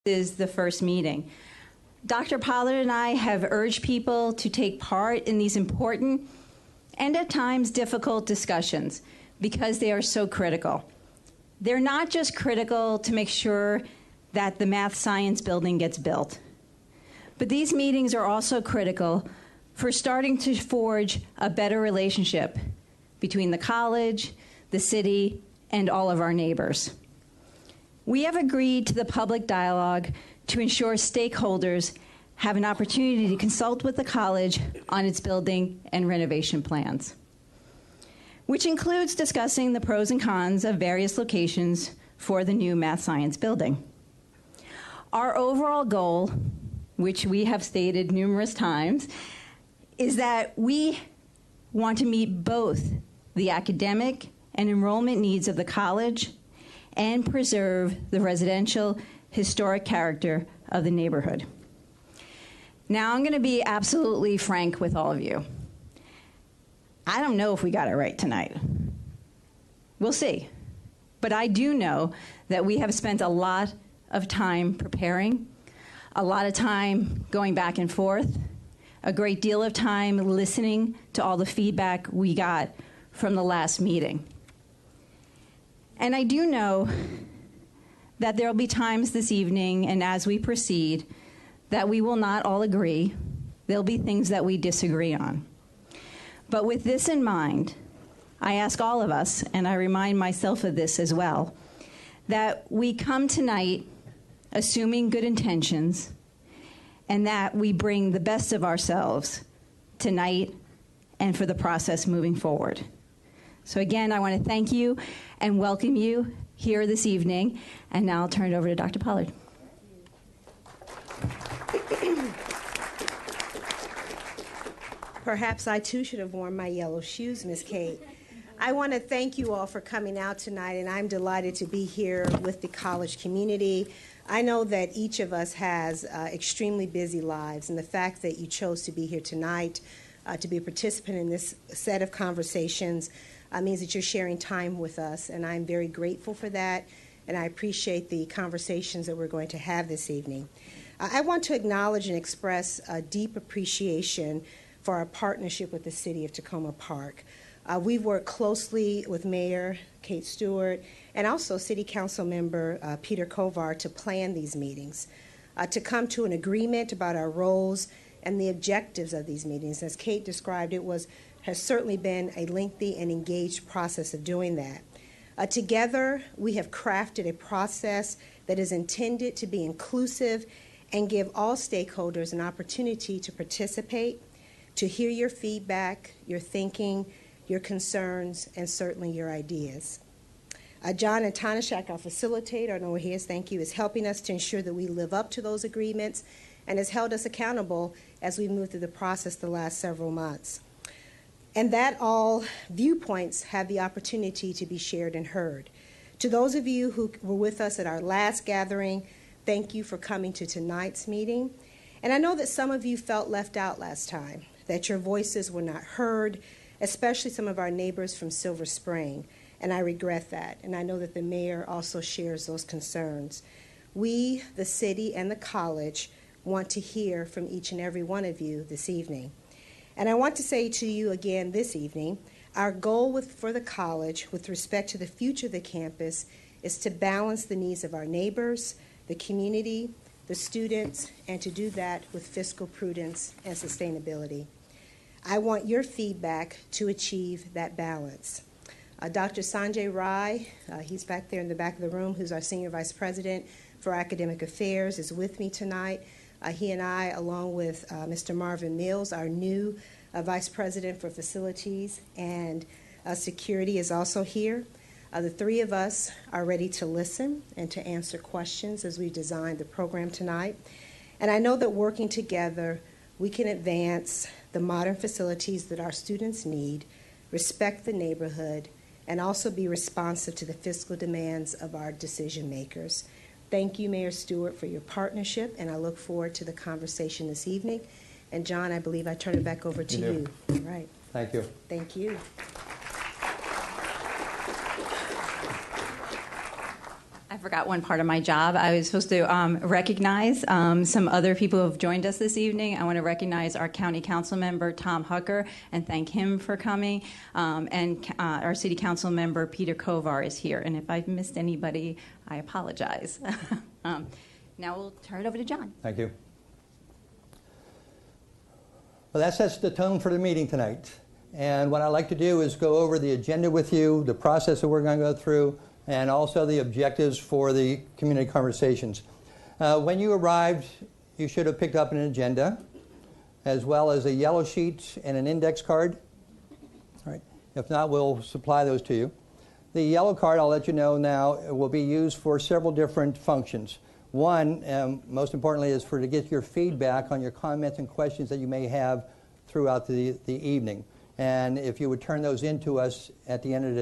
is the first meeting. Dr. Pollard and I have urged people to take part in these important and at times difficult discussions because they are so critical. They're not just critical to make sure that the math science building gets built, but these meetings are also critical for starting to forge a better relationship between the college, the city, and all of our neighbors. We have agreed to the public dialogue to ensure stakeholders have an opportunity to consult with the college on its building and renovation plans, which includes discussing the pros and cons of various locations for the new math science building. Our overall goal, which we have stated numerous times, is that we want to meet both the academic and enrollment needs of the college and preserve the residential historic character of the neighborhood. Now, I'm going to be absolutely frank with all of you. I don't know if we got it right tonight. We'll see. But I do know that we have spent a lot of time preparing, a lot of time going back and forth, a great deal of time listening to all the feedback we got from the last meeting. And I do know that there will be times this evening and as we proceed that we will not all agree. There'll be things that we disagree on. But with this in mind, I ask all of us, and I remind myself of this as well, that we come tonight assuming good intentions and that we bring the best of ourselves tonight and for the process moving forward. So again, I want to thank you and welcome you here this evening. And now I'll turn it over to Dr. Pollard. Perhaps I too should have worn my yellow shoes, Ms. Kate. I want to thank you all for coming out tonight, and I'm delighted to be here with the college community. I know that each of us has extremely busy lives, and the fact that you chose to be here tonight to be a participant in this set of conversations means that you're sharing time with us, and I'm very grateful for that, and I appreciate the conversations that we're going to have this evening. I want to acknowledge and express a deep appreciation for our partnership with the City of Tacoma Park. We've worked closely with Mayor Kate Stewart and also City Council Member Peter Kovar to plan these meetings, to come to an agreement about our roles and the objectives of these meetings. As Kate described, has certainly been a lengthy and engaged process of doing that. Together, we have crafted a process that is intended to be inclusive and give all stakeholders an opportunity to participate, to hear your feedback, your thinking, your concerns, and certainly your ideas. John Antonishak, our facilitator, I know where he is, thank you, is helping us to ensure that we live up to those agreements and has held us accountable as we move through the process the last several months. And that all viewpoints have the opportunity to be shared and heard. To those of you who were with us at our last gathering, thank you for coming to tonight's meeting. And I know that some of you felt left out last time, that your voices were not heard, especially some of our neighbors from Silver Spring, and I regret that. And I know that the mayor also shares those concerns. We, the city and the college, want to hear from each and every one of you this evening. And I want to say to you again this evening, our goal for the college with respect to the future of the campus is to balance the needs of our neighbors, the community, the students, and to do that with fiscal prudence and sustainability. I want your feedback to achieve that balance. Dr. Sanjay Rai, he's back there in the back of the room, who's our Senior Vice President for Academic Affairs, is with me tonight. He and I, along with Mr. Marvin Mills, our new Vice President for Facilities and Security, is also here. The three of us are ready to listen and to answer questions as we design the program tonight. And I know that working together, we can advance the modern facilities that our students need, respect the neighborhood, and also be responsive to the fiscal demands of our decision makers. Thank you, Mayor Stewart, for your partnership, and I look forward to the conversation this evening. And John, I believe I turn it back over to you. All right. Thank you. Thank you. I've forgot one part of my job. I was supposed to recognize some other people who have joined us this evening. I want to recognize our county council member, Tom Hucker, and thank him for coming. And our city council member, Peter Kovar, is here. And if I've missed anybody, I apologize. Now we'll turn it over to John. Thank you. Well, that sets the tone for the meeting tonight. And what I'd like to do is go over the agenda with you, the process that we're going to go through, and also the objectives for the community conversations. When you arrived, you should have picked up an agenda, as well as a yellow sheet and an index card. All right. If not, we'll supply those to you. The yellow card, I'll let you know now, will be used for several different functions. One, most importantly, is to get your feedback on your comments and questions that you may have throughout the evening. And if you would turn those into us at the end of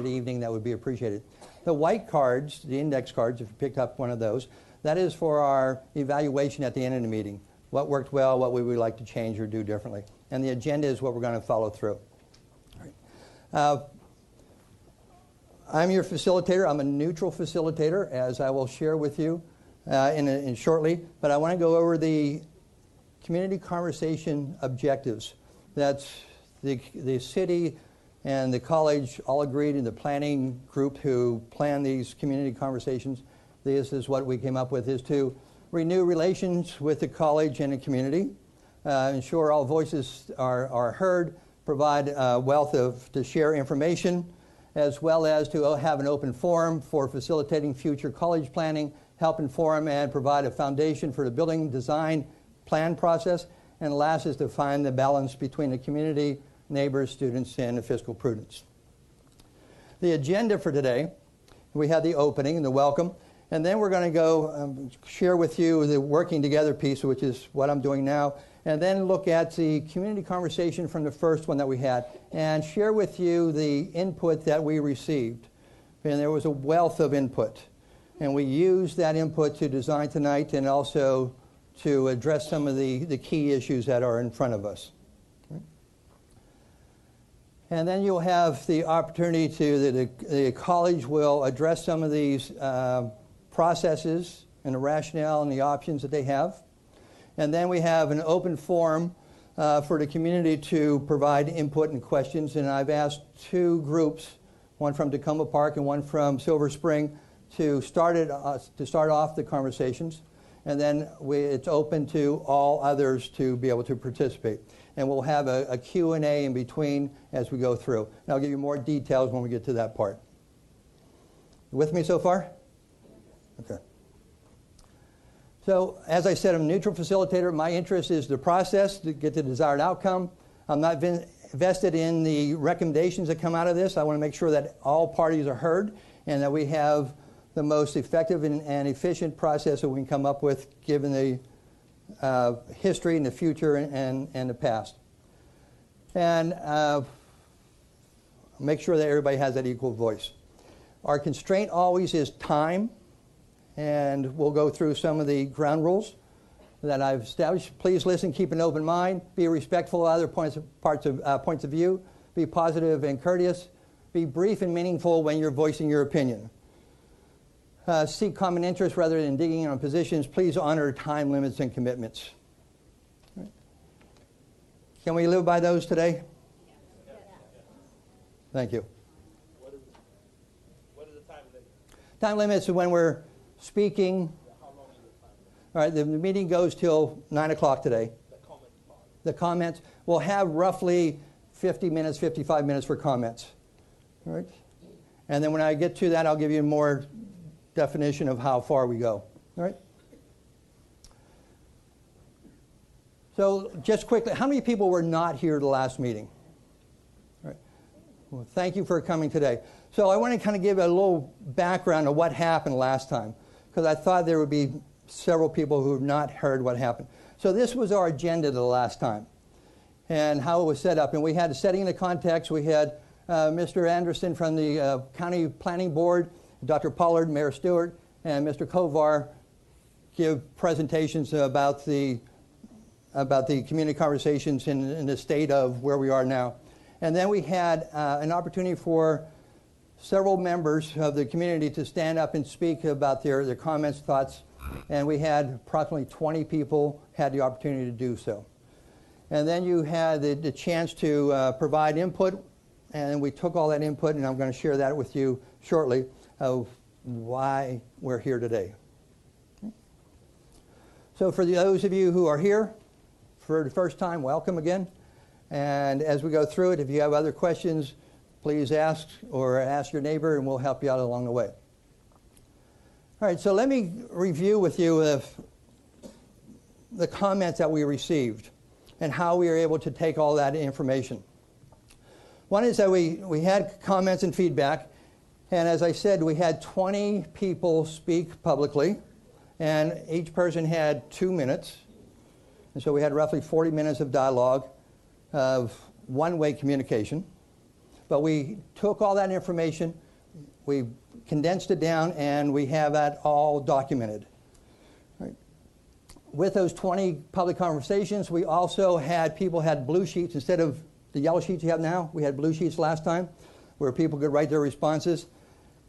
the evening, that would be appreciated. The white cards, the index cards, if you picked up one of those, that is for our evaluation at the end of the meeting. What worked well, what we would like to change or do differently. And the agenda is what we're going to follow through. All right. I'm your facilitator. I'm a neutral facilitator, as I will share with you in shortly. But I want to go over the community conversation objectives. That's the city and the college all agreed in the planning group who planned these community conversations. This is what we came up with, is to renew relations with the college and the community, ensure all voices are heard, provide a wealth to share information, as well as to have an open forum for facilitating future college planning, help inform and provide a foundation for the building design plan process, and last is to find the balance between the community, neighbors, students, and the fiscal prudence. The agenda for today, we have the opening, the welcome, and then we're going to go share with you the working together piece, which is what I'm doing now, and then look at the community conversation from the first one that we had, and share with you the input that we received. And there was a wealth of input. And we used that input to design tonight and also to address some of the key issues that are in front of us. And then you'll have the opportunity the college will address some of these processes and the rationale and the options that they have. And then we have an open forum for the community to provide input and questions. And I've asked two groups, one from Tacoma Park and one from Silver Spring, to start off the conversations. And then it's open to all others to be able to participate. And we'll have a Q&A in between as we go through. And I'll give you more details when we get to that part. You with me so far? Okay. So, as I said, I'm a neutral facilitator. My interest is the process to get the desired outcome. I'm not vested in the recommendations that come out of this. I want to make sure that all parties are heard and that we have the most effective and efficient process that we can come up with given the history and the future and the past. And make sure that everybody has that equal voice. Our constraint always is time. And we'll go through some of the ground rules that I've established. Please listen, keep an open mind, be respectful of other points of view, be positive and courteous, be brief and meaningful when you're voicing your opinion. Seek common interests rather than digging on positions. Please honor time limits and commitments. Right. Can we live by those today? Yes. Thank you. What is the time limit? Time limits is when we're speaking. How long is the time? All right, the meeting goes till 9 o'clock today. The comments. We'll have roughly 50 minutes, 55 minutes for comments. All right? And then when I get to that, I'll give you more definition of how far we go. All right? So just quickly, how many people were not here the last meeting? All right. Well, thank you for coming today. So I want to kind of give a little background of what happened last time, because I thought there would be several people who have not heard what happened. So this was our agenda the last time and how it was set up. And we had a setting in the context. We had Mr. Anderson from the County Planning Board, Dr. Pollard, Mayor Stewart, and Mr. Kovar give presentations about the community conversations in the state of where we are now. And then we had an opportunity for several members of the community to stand up and speak about their comments, thoughts, and we had approximately 20 people had the opportunity to do so. And then you had the chance to provide input, and we took all that input, and I'm going to share that with you shortly of why we're here today. So for those of you who are here for the first time, welcome again. And as we go through it, if you have other questions, please ask or ask your neighbor, and we'll help you out along the way. All right, so let me review with you the comments that we received and how we were able to take all that information. One is that we had comments and feedback, and as I said, we had 20 people speak publicly, and each person had 2 minutes. And so we had roughly 40 minutes of dialogue of one-way communication. But we took all that information, we condensed it down, and we have that all documented. Right. With those 20 public conversations, we also had people had blue sheets instead of the yellow sheets you have now. We had blue sheets last time where people could write their responses.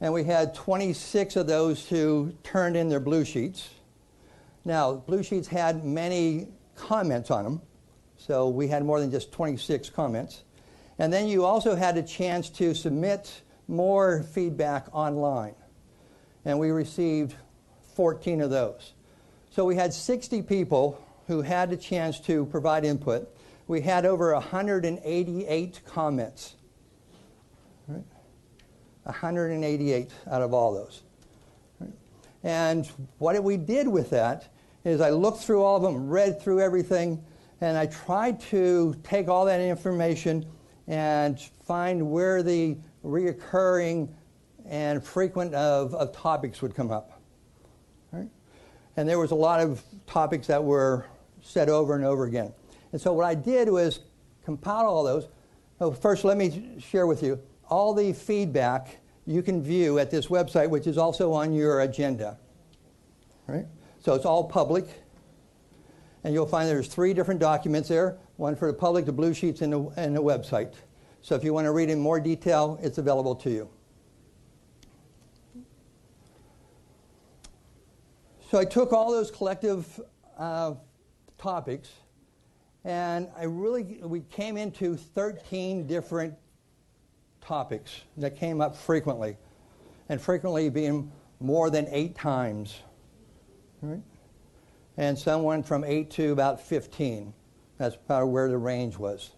And we had 26 of those who turned in their blue sheets. Now, blue sheets had many comments on them, so we had more than just 26 comments. And then you also had a chance to submit more feedback online. And we received 14 of those. So we had 60 people who had the chance to provide input. We had over 188 comments. Right? 188 out of all those. Right? And what we did with that is I looked through all of them, read through everything, and I tried to take all that information and find where the reoccurring and frequent of topics would come up. Right? And there was a lot of topics that were said over and over again. And so what I did was compile all those. Oh, first, let me share with you all the feedback you can view at this website, which is also on your agenda. Right? So it's all public. And you'll find there's 3 different documents there, one for the public, the blue sheets, and the website. So if you want to read in more detail, it's available to you. So I took all those collective topics, and we came into 13 different topics that came up frequently, and frequently being more than 8 times. Right? And some went from 8 to about 15. That's about where the range was.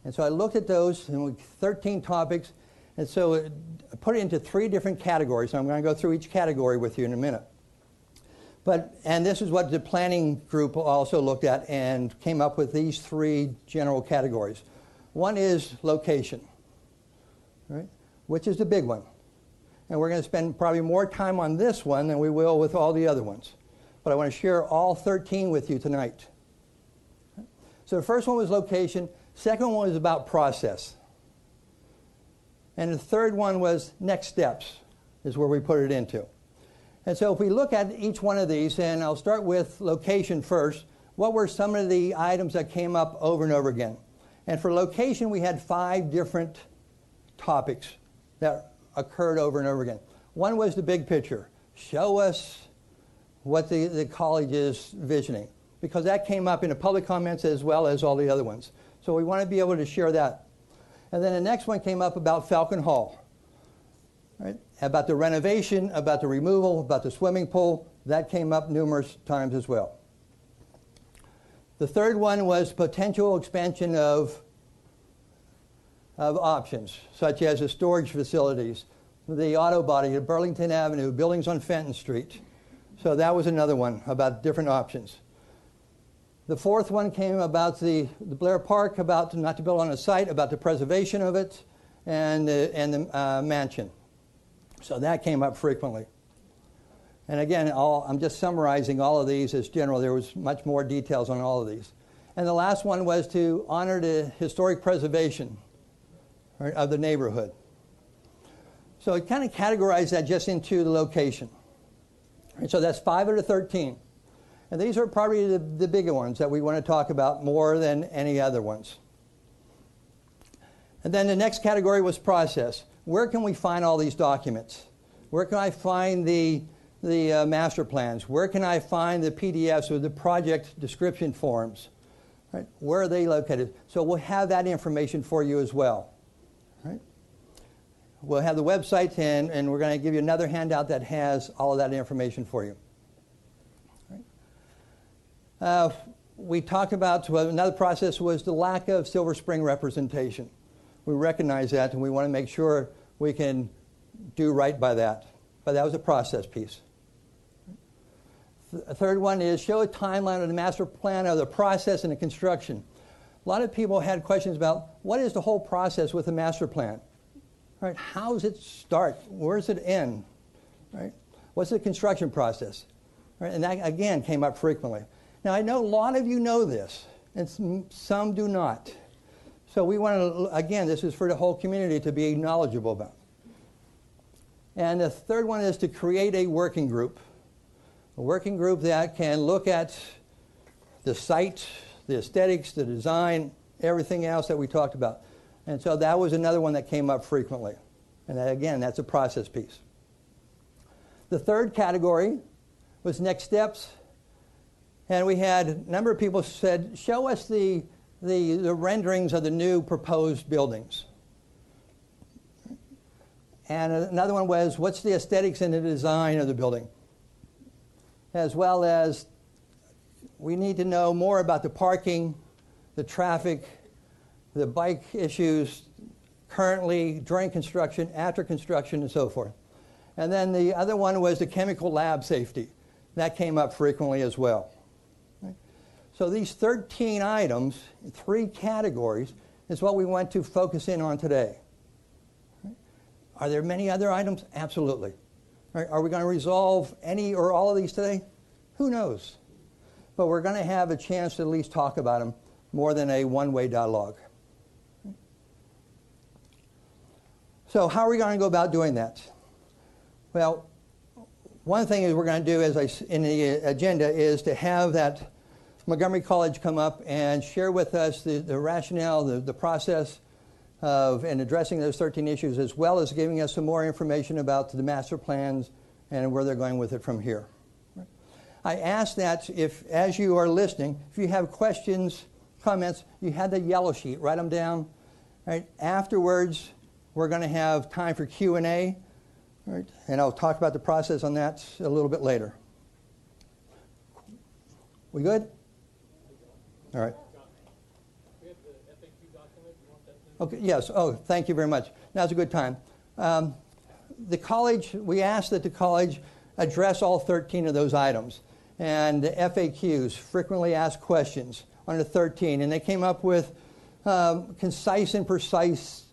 And so I looked at those, and 13 topics, and so I put it into 3 different categories. So I'm going to go through each category with you in a minute. And this is what the planning group also looked at and came up with these 3 general categories. One is location, right, which is the big one. And we're going to spend probably more time on this one than we will with all the other ones. But I want to share all 13 with you tonight. So the first one was location. Second one was about process. And the third one was next steps, is where we put it into. And so if we look at each one of these, and I'll start with location first, what were some of the items that came up over and over again? And for location, we had 5 different topics that occurred over and over again. One was the big picture. Show us what the college is visioning, because that came up in the public comments as well as all the other ones. So we want to be able to share that. And then the next one came up about Falcon Hall, right? About the renovation, about the removal, about the swimming pool. That came up numerous times as well. The third one was potential expansion of options, such as the storage facilities, the auto body at Burlington Avenue, buildings on Fenton Street. So that was another one about different options. The fourth one came about the Blair Park, about not to build on a site, about the preservation of it, and the mansion. So that came up frequently. And again, I'm just summarizing all of these as general. There was much more details on all of these. And the last one was to honor the historic preservation, right, of the neighborhood. So it kind of categorized that just into the location. And so that's 5 out of 13. And these are probably the bigger ones that we want to talk about more than any other ones. And then the next category was process, where can we find all these documents? Where can I find the master plans? Where can I find the PDFs or the project description forms? Right? Where are they located? So we'll have that information for you as well. Right? We'll have the website, and we're going to give you another handout that has all of that information for you. Right? We talked about another process was the lack of Silver Spring representation. We recognize that, and we want to make sure we can do right by that. But that was a process piece. The third one is show a timeline of the master plan of the process and the construction. A lot of people had questions about what is the whole process with the master plan? Right? How does it start? Where does it end? Right? What's the construction process? Right? And that, again, came up frequently. Now, I know a lot of you know this, and some do not. So we want to, again, this is for the whole community to be knowledgeable about. And the third one is to create a working group. A working group that can look at the site, the aesthetics, the design, everything else that we talked about. And so that was another one that came up frequently. And that, again, that's a process piece. The third category was next steps. And we had a number of people said, show us the renderings of the new proposed buildings. And another one was, what's the aesthetics and the design of the building? As well as, we need to know more about the parking, the traffic, the bike issues currently, during construction, after construction, and so forth. And then the other one was the chemical lab safety. That came up frequently as well. So these 13 items, 3 categories, is what we want to focus in on today. Are there many other items? Absolutely. Are we going to resolve any or all of these today? Who knows? But we're going to have a chance to at least talk about them more than a one-way dialogue. So how are we going to go about doing that? Well, one thing is we're going to do, as in the agenda, is to have that Montgomery College come up and share with us the rationale, the process of and addressing those 13 issues, as well as giving us some more information about the master plans and where they're going with it from here. I ask that if, as you are listening, if you have questions, comments, you had the yellow sheet, write them down. Right? Afterwards, we're going to have time for Q&A, right? And I'll talk about the process on that a little bit later. We good? All right. Okay, yes. Oh, thank you very much. Now's a good time. The college, we asked that the college address all 13 of those items. And the FAQs, frequently asked questions, on the 13. And they came up with concise and precise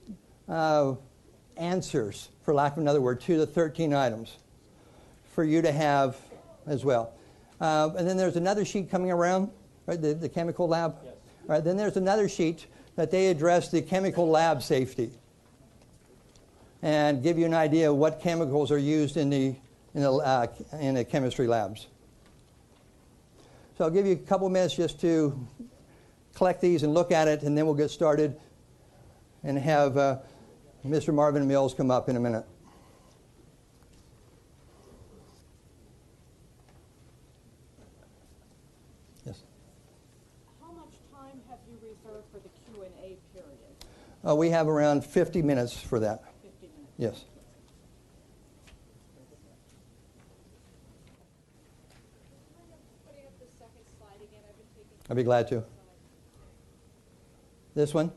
answers, for lack of another word, to the 13 items for you to have as well. And then there's another sheet coming around, right, the chemical lab. Yes. All right, then there's another sheet that they address the chemical lab safety and give you an idea of what chemicals are used in the chemistry labs. So I'll give you a couple minutes just to collect these and look at it, and then we'll get started and have Mr. Marvin Mills come up in a minute. Yes. How much time have you reserved for the Q&A period? We have around 50 minutes for that. 50 minutes. Yes. I'd be glad to. This one? Yes.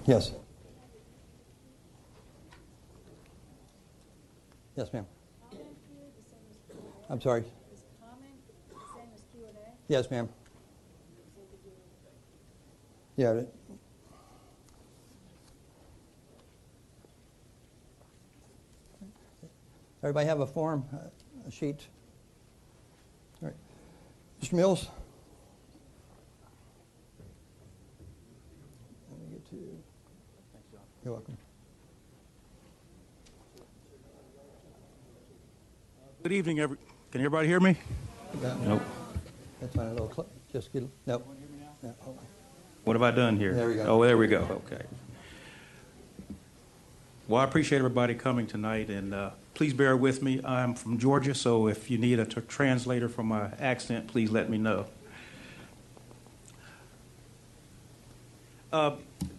Yes. Yes, ma'am. I'm sorry. Is comment the same as Q&A? Yes, ma'am. Yeah. Everybody have a form, a sheet? All right. Mr. Mills? Let me get to you. Thanks, John. You're welcome. Good evening, Can everybody hear me? Nope. That's fine. A little just get. Nope. No, hold on. What have I done here? There we go. Oh, there we go. Okay. Well, I appreciate everybody coming tonight, and please bear with me. I'm from Georgia, so if you need a translator for my accent, please let me know.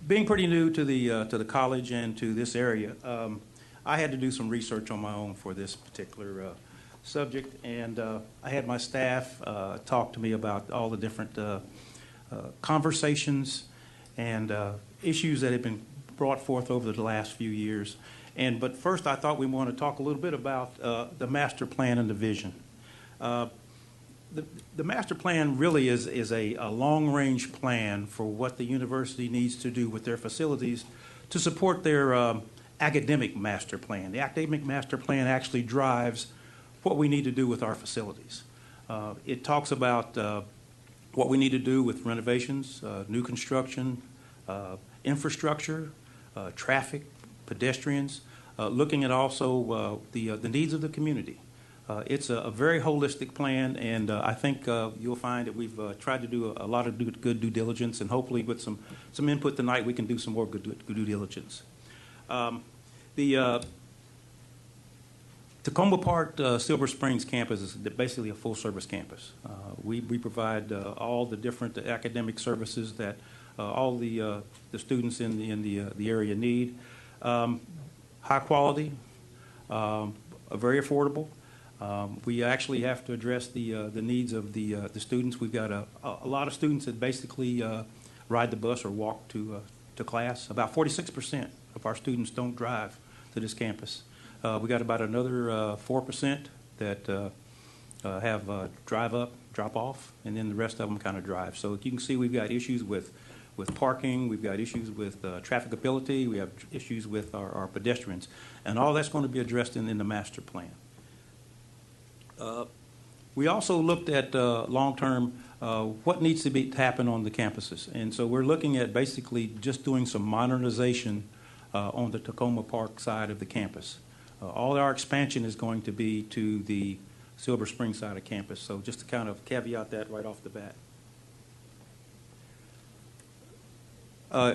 Being pretty new to the college and to this area, I had to do some research on my own for this particular subject, and I had my staff talk to me about all the different conversations and issues that have been brought forth over the last few years. But first, I thought we want to talk a little bit about the master plan and the vision. The master plan really is a long-range plan for what the university needs to do with their facilities to support their academic master plan. The academic master plan actually drives what we need to do with our facilities. It talks about what we need to do with renovations, new construction, infrastructure, traffic, pedestrians, looking at also the needs of the community. It's a very holistic plan, and I think you'll find that we've tried to do a lot of good due diligence, and hopefully with some input tonight we can do some more good due diligence. The Tacoma Park Silver Springs campus is basically a full-service campus. We provide all the different academic services that all the students in the area need. High quality, very affordable. We actually have to address the needs of the students. We've got a lot of students that basically ride the bus or walk to class. About 46% of our students don't drive to this campus. We got about another 4% that have drive up, drop off, and then the rest of them kind of drive. So you can see we've got issues with parking, we've got issues with trafficability, we have issues with our pedestrians, and all that's going to be addressed in the master plan. We also looked at long-term what needs to happen on the campuses, and so we're looking at basically just doing some modernization on the Tacoma Park side of the campus. All our expansion is going to be to the Silver Spring side of campus, so just to kind of caveat that right off the bat.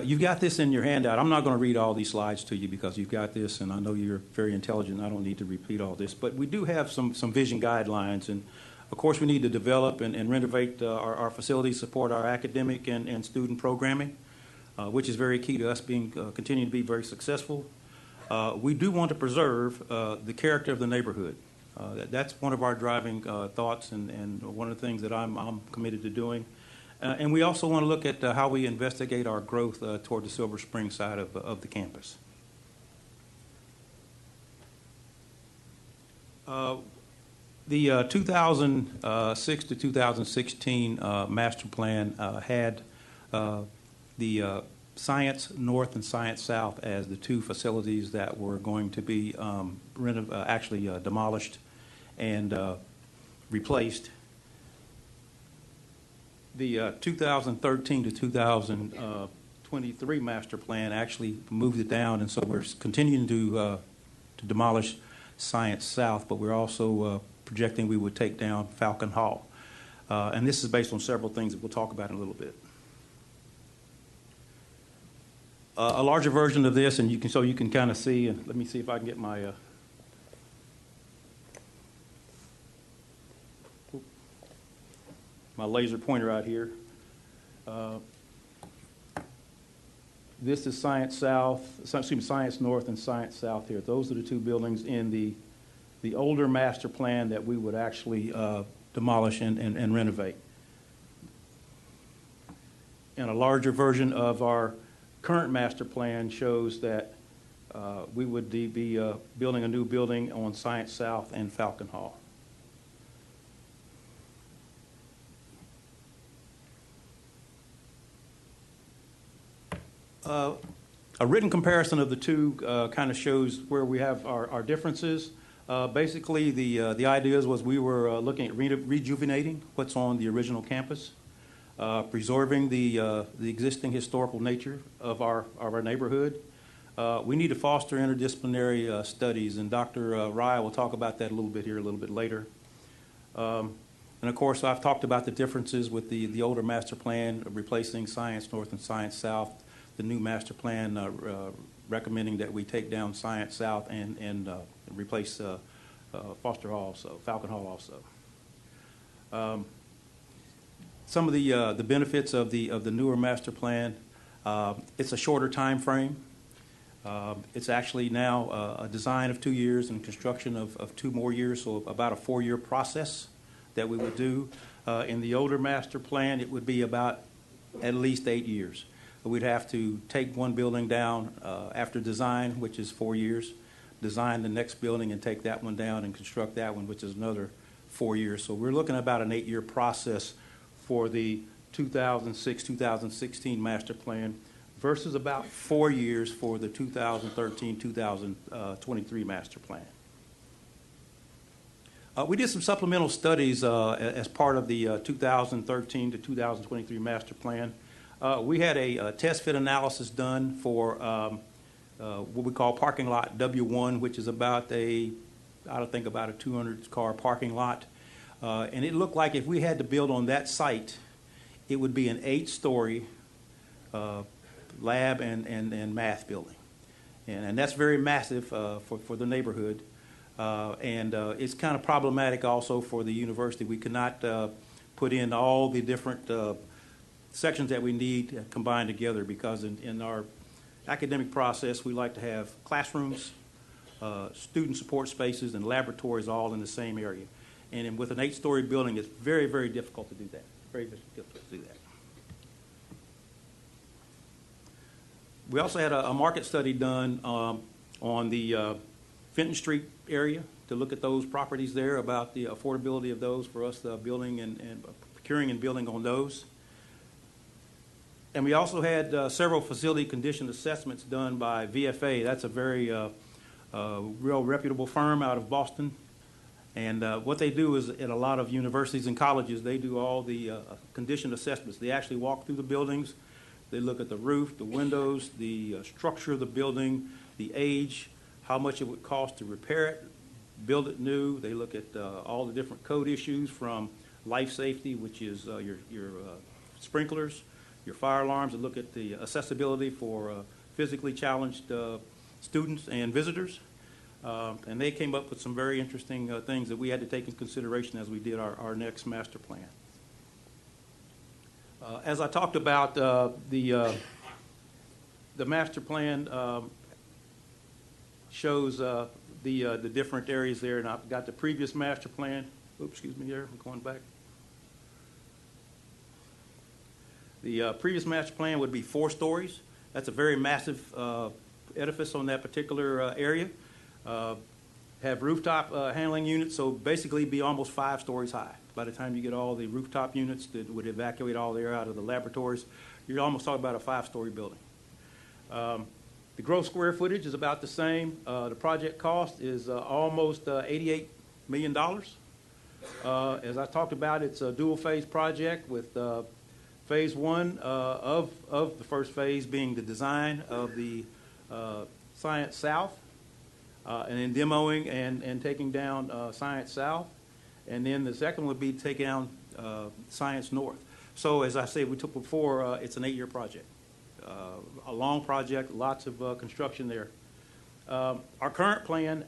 You've got this in your handout. I'm not going to read all these slides to you because you've got this, and I know you're very intelligent. I don't need to repeat all this. But we do have some vision guidelines, and of course we need to develop and renovate our facilities, support our academic and student programming, which is very key to us continuing to be very successful. We do want to preserve the character of the neighborhood. That's one of our driving thoughts and one of the things that I'm committed to doing. And we also want to look at how we investigate our growth toward the Silver Spring side of the campus. The 2006 to 2016 master plan had the Science North and Science South as the two facilities that were going to be actually demolished and replaced. The 2013 to 2023 master plan actually moved it down, and so we're continuing to demolish Science South, but we're also projecting we would take down Falcon Hall. And this is based on several things that we'll talk about in a little bit. A larger version of this, and you can kind of see, and let me see if I can get my my laser pointer out here. This is Science North and Science South here. Those are the two buildings in the older master plan that we would actually demolish and renovate. And a larger version of our current master plan shows that we would be building a new building on Science South and Falcon Hall. A written comparison of the two kind of shows where we have our differences. Basically, the ideas was we were looking at rejuvenating what's on the original campus, preserving the existing historical nature of our neighborhood. We need to foster interdisciplinary studies, and Dr. Rye will talk about that a little bit here a little bit later. And of course, I've talked about the differences with the older master plan, replacing Science North and Science South. The new master plan recommending that we take down Science South and replace Foster Hall also, Falcon Hall also. Some of the benefits of the newer master plan, it's a shorter time frame. It's actually now a design of 2 years and construction of 2 more years, so about a 4-year process that we would do. In the older master plan, it would be about at least 8 years. We'd have to take one building down after design, which is 4 years, design the next building and take that one down and construct that one, which is another 4 years. So we're looking at about an 8-year process for the 2006-2016 master plan versus about 4 years for the 2013-2023 master plan. We did some supplemental studies as part of the 2013 to 2023 master plan. We had a test fit analysis done for what we call parking lot W1, which is about I think about a 200-car parking lot. And it looked like if we had to build on that site, it would be an 8-story lab and math building. And that's very massive for the neighborhood. And it's kind of problematic also for the university. We could not put in all the different sections that we need combined together because in our academic process, we like to have classrooms, student support spaces, and laboratories all in the same area. And with an 8-story building, it's very, very difficult to do that. Very difficult to do that. We also had a market study done on the Fenton Street area to look at those properties there, about the affordability of those for us building and procuring and building on those. And we also had several facility condition assessments done by VFA. That's a very real reputable firm out of Boston. And what they do is at a lot of universities and colleges, they do all the condition assessments. They actually walk through the buildings. They look at the roof, the windows, the structure of the building, the age, how much it would cost to repair it, build it new. They look at all the different code issues from life safety, which is your sprinklers, your fire alarms. They look at the accessibility for physically challenged students and visitors. And they came up with some very interesting things that we had to take into consideration as we did our next master plan. As I talked about, the master plan shows the different areas there, and I've got the previous master plan. Oops, excuse me here, I'm going back. The previous master plan would be 4 stories. That's a very massive edifice on that particular area. Have rooftop handling units, so basically be almost 5 stories high. By the time you get all the rooftop units that would evacuate all the air out of the laboratories, you're almost talking about a 5-story building. The gross square footage is about the same. The project cost is almost $88 million. As I talked about, it's a dual-phase project with phase 1 of the first phase being the design of the Science South, and then demoing and taking down Science South. And then the second would be taking down Science North. So as I said, we took before, it's an 8-year project. A long project, lots of construction there. Our current plan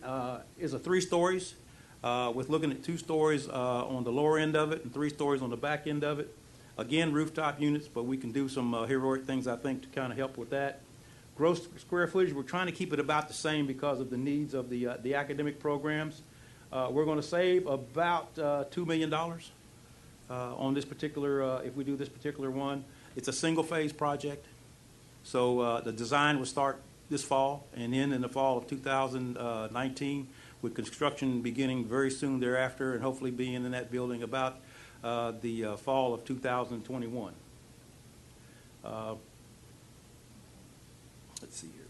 is a 3 stories with looking at 2 stories on the lower end of it and 3 stories on the back end of it. Again, rooftop units, but we can do some heroic things, I think, to kind of help with that. Gross square footage, we're trying to keep it about the same because of the needs of the academic programs. We're going to save about $2 million on this particular, if we do this particular one. It's a single-phase project. So the design will start this fall and end in the fall of 2019, with construction beginning very soon thereafter, and hopefully being in that building about the fall of 2021. Let's see here.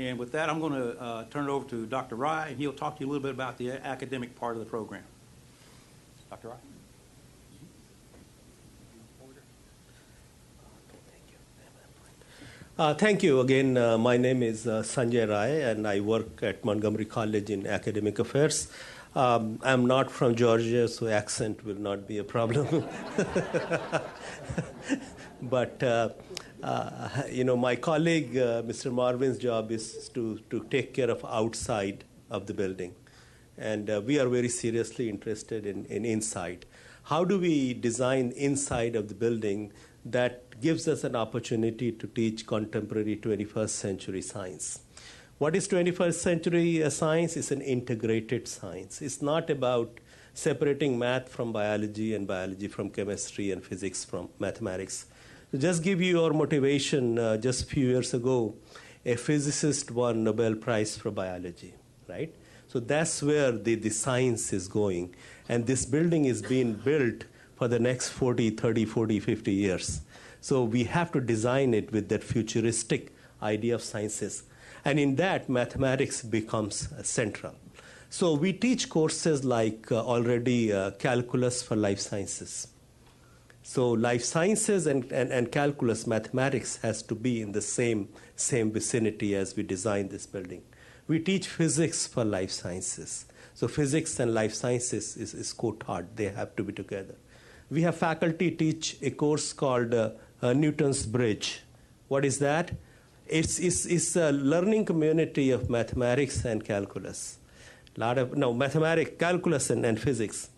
And with that, I'm going to turn it over to Dr. Rye, and he'll talk to you a little bit about the academic part of the program. Dr. Rye? Thank you again. My name is Sanjay Rai, and I work at Montgomery College in academic affairs. I'm not from Georgia, so accent will not be a problem. But my colleague, Mr. Marvin's job is to take care of outside of the building, and we are very seriously interested in inside. How do we design inside of the building that gives us an opportunity to teach contemporary 21st century science? What is 21st century science? It's an integrated science. It's not about separating math from biology and biology from chemistry and physics from mathematics. To just give you your motivation, just a few years ago, a physicist won Nobel Prize for biology, right? So that's where the science is going. And this building is being built for the next 40, 30, 40, 50 years. So we have to design it with that futuristic idea of sciences. And in that, mathematics becomes central. So we teach courses like already calculus for life sciences. So life sciences and calculus, mathematics has to be in the same vicinity as we design this building. We teach physics for life sciences. So physics and life sciences is co-taught. They have to be together. We have faculty teach a course called Newton's Bridge. What is that? It's a learning community of mathematics and calculus. Calculus and physics.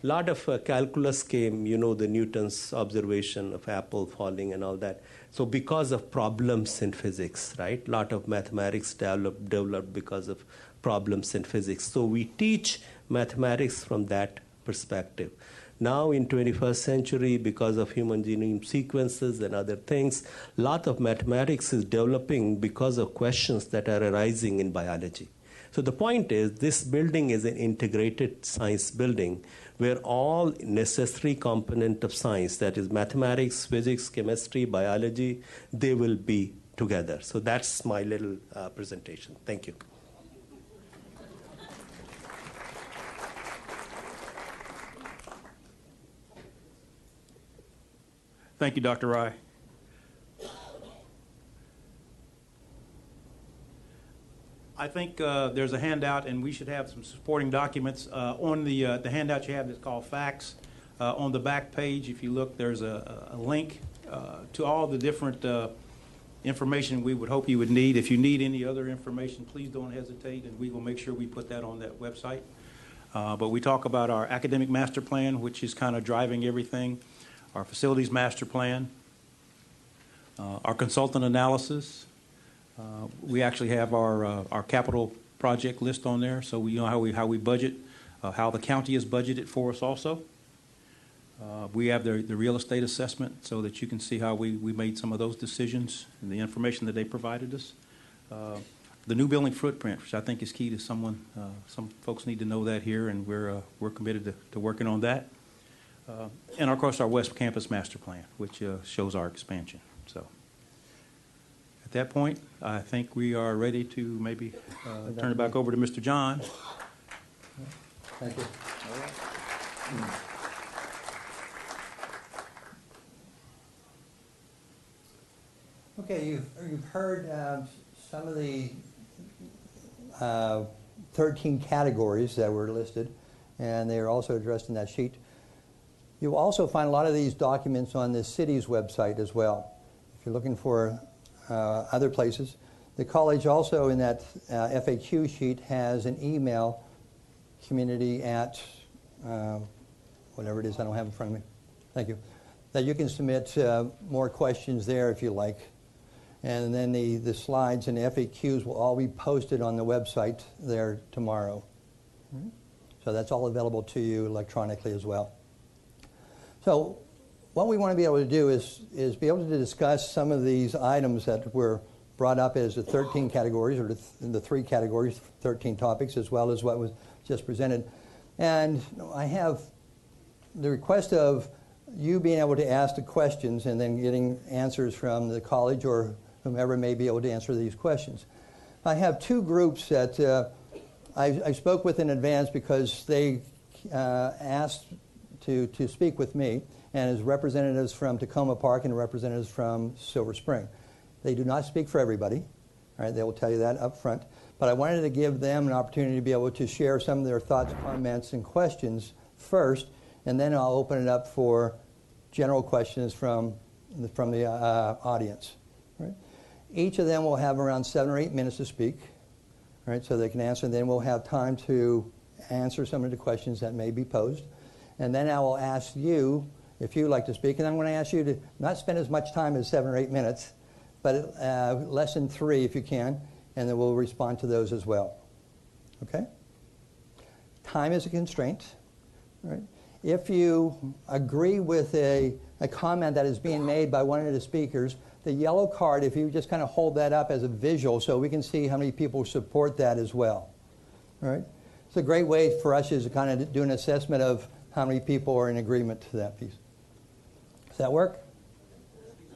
A lot of calculus came, the Newton's observation of apple falling and all that. So because of problems in physics, right? A lot of mathematics developed because of problems in physics. So we teach mathematics from that perspective. Now in 21st century, because of human genome sequences and other things, a lot of mathematics is developing because of questions that are arising in biology. So the point is, this building is an integrated science building where all necessary component of science, that is mathematics, physics, chemistry, biology, they will be together. So that's my little presentation. Thank you. Thank you, Dr. Rai. I think there's a handout, and we should have some supporting documents. On the handout you have is called Facts. On the back page, if you look, there's a link to all the different information we would hope you would need. If you need any other information, please don't hesitate, and we will make sure we put that on that website. But we talk about our academic master plan, which is kind of driving everything, our facilities master plan, our consultant analysis. We actually have our capital project list on there, so we know how we budget, how the county is budgeted for us also. We have the real estate assessment so that you can see how we made some of those decisions and the information that they provided us. The new building footprint, which I think is key to some folks need to know that here, and we're committed to working on that. And of course our West Campus master plan, which shows our expansion. So at that point, I think we are ready to maybe turn it back over to Mr. John. Thank you. Okay, you've heard some of the 13 categories that were listed, and they are also addressed in that sheet. You'll also find a lot of these documents on the city's website as well. If you're looking for other places. The college also in that FAQ sheet has an email, community at whatever it is I don't have in front of me. Thank you. That you can submit more questions there if you like. And then the slides and the FAQs will all be posted on the website there tomorrow. So that's all available to you electronically as well. So what we want to be able to do is be able to discuss some of these items that were brought up as the 13 categories, or the 3 categories, 13 topics, as well as what was just presented. And I have the request of you being able to ask the questions and then getting answers from the college or whomever may be able to answer these questions. I have 2 groups that I spoke with in advance because they asked to speak with me, and as representatives from Tacoma Park and representatives from Silver Spring. They do not speak for everybody. All right, they will tell you that up front. But I wanted to give them an opportunity to be able to share some of their thoughts, comments, and questions first, and then I'll open it up for general questions from the audience. Right? Each of them will have around 7 or 8 minutes to speak, right, so they can answer, and then we'll have time to answer some of the questions that may be posed. And then I will ask you if you'd like to speak, and I'm going to ask you to not spend as much time as 7 or 8 minutes, but less than 3 if you can, and then we'll respond to those as well. Okay? Time is a constraint. Right? If you agree with a comment that is being made by one of the speakers, the yellow card, if you just kind of hold that up as a visual so we can see how many people support that as well. All right? It's a great way for us to kind of do an assessment of how many people are in agreement to that piece. Does that work?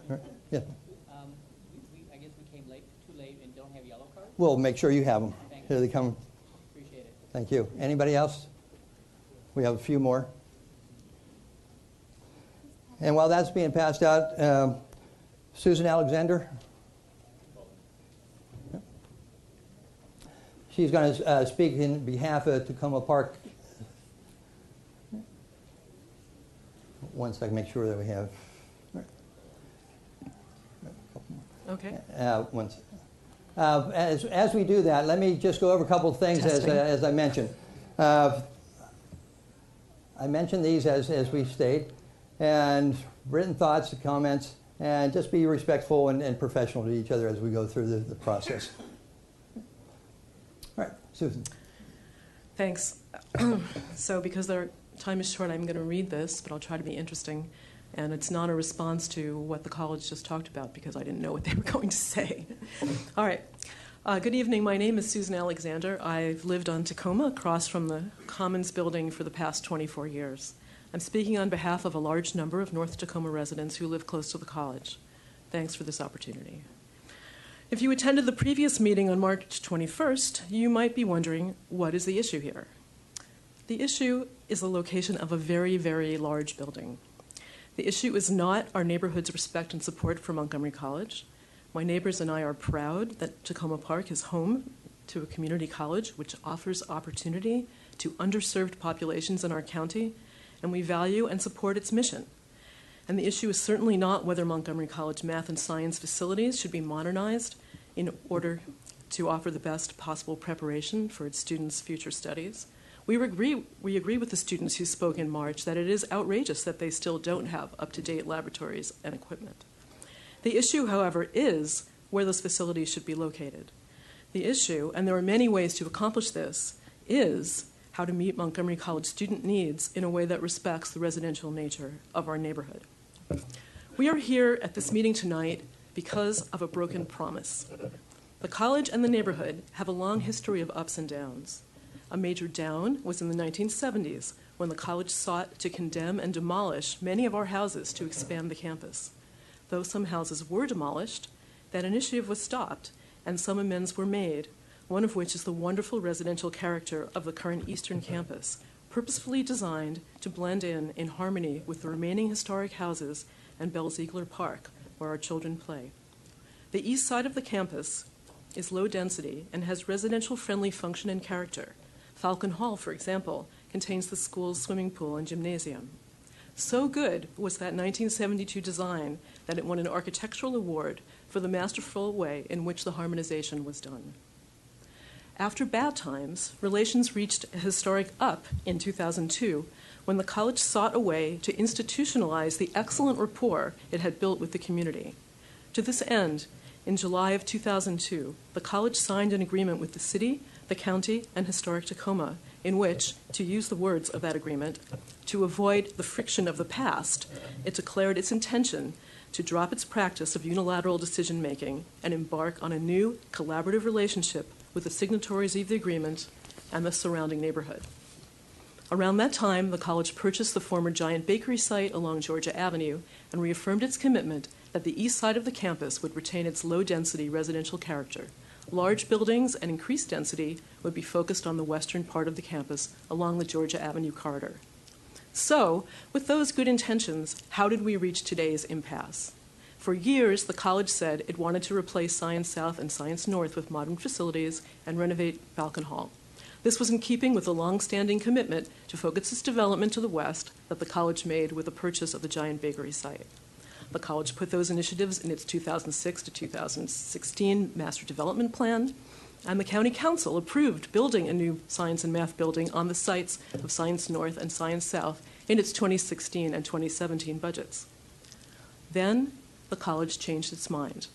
All right. Yeah. I guess we came too late and don't have yellow cards? We'll make sure you have them. Thank Here they come. Appreciate it. Thank you. Anybody else? We have a few more. And while that's being passed out, Susan Alexander. She's going to speak in behalf of Tacoma Park. One second, make sure that we have. Okay. As we do that, let me just go over a couple of things as I mentioned. I mentioned these as we state, and written thoughts, comments, and just be respectful and professional to each other as we go through the process. All right, Susan. Thanks. So because our time is short, I'm going to read this, but I'll try to be interesting. And it's not a response to what the college just talked about because I didn't know what they were going to say. All right. Good evening. My name is Susan Alexander. I've lived on Tacoma across from the Commons building for the past 24 years. I'm speaking on behalf of a large number of North Tacoma residents who live close to the college. Thanks for this opportunity. If you attended the previous meeting on March 21st, you might be wondering, what is the issue here? The issue is the location of a very, very large building. The issue is not our neighborhood's respect and support for Montgomery College. My neighbors and I are proud that Tacoma Park is home to a community college which offers opportunity to underserved populations in our county, and we value and support its mission. And the issue is certainly not whether Montgomery College math and science facilities should be modernized in order to offer the best possible preparation for its students' future studies. We agree with the students who spoke in March that it is outrageous that they still don't have up-to-date laboratories and equipment. The issue, however, is where those facilities should be located. The issue, and there are many ways to accomplish this, is how to meet Montgomery College student needs in a way that respects the residential nature of our neighborhood. We are here at this meeting tonight because of a broken promise. The college and the neighborhood have a long history of ups and downs. A major down was in the 1970s when the college sought to condemn and demolish many of our houses to expand the campus. Though some houses were demolished, that initiative was stopped and some amends were made, one of which is the wonderful residential character of the current Eastern campus, purposefully designed to blend in harmony with the remaining historic houses and Bell Ziegler Park, where our children play. The east side of the campus is low density and has residential-friendly function and character. Falcon Hall, for example, contains the school's swimming pool and gymnasium. So good was that 1972 design that it won an architectural award for the masterful way in which the harmonization was done. After bad times, relations reached a historic up in 2002 when the college sought a way to institutionalize the excellent rapport it had built with the community. To this end, in July of 2002, the college signed an agreement with the city, the county, and Historic Tacoma in which, to use the words of that agreement, to avoid the friction of the past, it declared its intention to drop its practice of unilateral decision-making and embark on a new collaborative relationship with the signatories of the agreement and the surrounding neighborhood. Around that time, the college purchased the former Giant Bakery site along Georgia Avenue and reaffirmed its commitment that the east side of the campus would retain its low-density residential character. Large buildings and increased density would be focused on the western part of the campus along the Georgia Avenue corridor. So, with those good intentions, how did we reach today's impasse? For years, the college said it wanted to replace Science South and Science North with modern facilities and renovate Falcon Hall. This was in keeping with the long-standing commitment to focus its development to the west that the college made with the purchase of the Giant Bakery site. The college put those initiatives in its 2006 to 2016 Master Development Plan, and the County Council approved building a new science and math building on the sites of Science North and Science South in its 2016 and 2017 budgets. Then, the college changed its mind.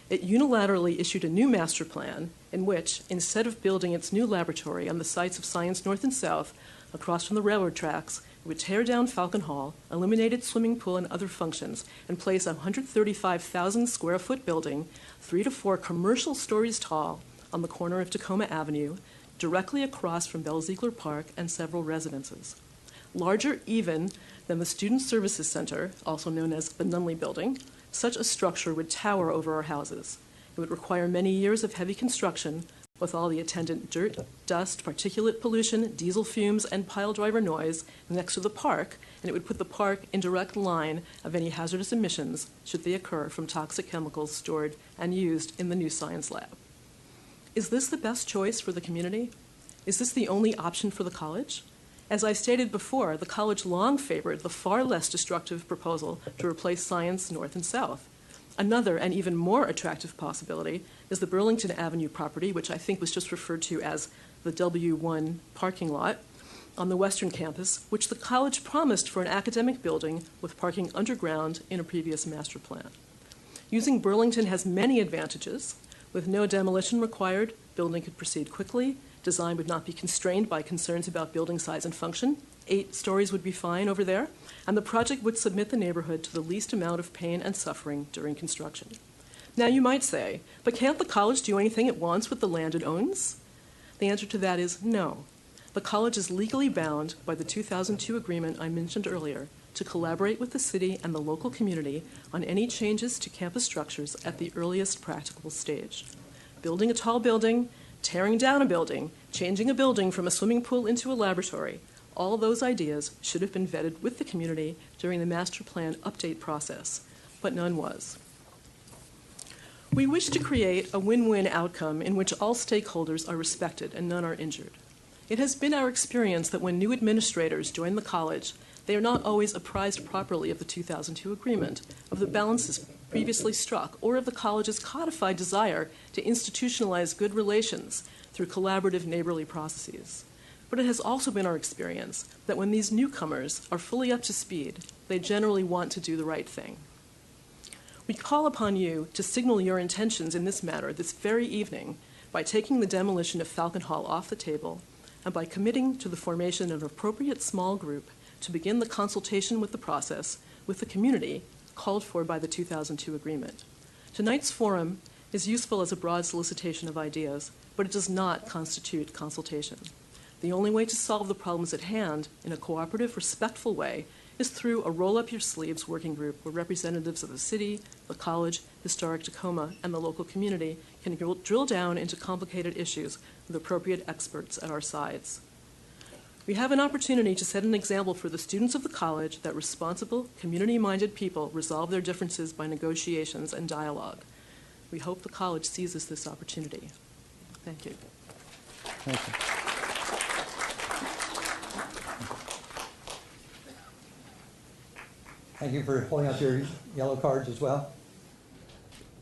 It unilaterally issued a new master plan in which, instead of building its new laboratory on the sites of Science North and South across from the railroad tracks, it would tear down Falcon Hall, eliminate its swimming pool and other functions, and place a 135,000 square foot building, 3 to 4 commercial stories tall, on the corner of Tacoma Avenue, directly across from Bell Ziegler Park and several residences. Larger even than the Student Services Center, also known as the Nunley Building, such a structure would tower over our houses. It would require many years of heavy construction, with all the attendant dirt, dust, particulate pollution, diesel fumes, and pile driver noise next to the park, and it would put the park in direct line of any hazardous emissions should they occur from toxic chemicals stored and used in the new science lab. Is this the best choice for the community? Is this the only option for the college? As I stated before, the college long favored the far less destructive proposal to replace Science North and South. Another and even more attractive possibility is the Burlington Avenue property, which I think was just referred to as the W1 parking lot on the western campus, which the college promised for an academic building with parking underground in a previous master plan. Using Burlington has many advantages. With no demolition required, building could proceed quickly, design would not be constrained by concerns about building size and function, 8 stories would be fine over there, and the project would submit the neighborhood to the least amount of pain and suffering during construction. Now you might say, but can't the college do anything it wants with the land it owns? The answer to that is no. The college is legally bound by the 2002 agreement I mentioned earlier to collaborate with the city and the local community on any changes to campus structures at the earliest practicable stage. Building a tall building, tearing down a building, changing a building from a swimming pool into a laboratory, all those ideas should have been vetted with the community during the master plan update process, but none was. We wish to create a win-win outcome in which all stakeholders are respected and none are injured. It has been our experience that when new administrators join the college, they are not always apprised properly of the 2002 agreement, of the balances previously struck, or of the college's codified desire to institutionalize good relations through collaborative neighborly processes. But it has also been our experience that when these newcomers are fully up to speed, they generally want to do the right thing. We call upon you to signal your intentions in this matter this very evening by taking the demolition of Falcon Hall off the table and by committing to the formation of an appropriate small group to begin the consultation with the process with the community called for by the 2002 agreement. Tonight's forum is useful as a broad solicitation of ideas, but it does not constitute consultation. The only way to solve the problems at hand in a cooperative, respectful way is through a roll-up-your-sleeves working group where representatives of the city, the college, Historic Tacoma, and the local community can drill down into complicated issues with appropriate experts at our sides. We have an opportunity to set an example for the students of the college that responsible, community-minded people resolve their differences by negotiations and dialogue. We hope the college seizes this opportunity. Thank you. Thank you. Thank you for holding up your yellow cards as well.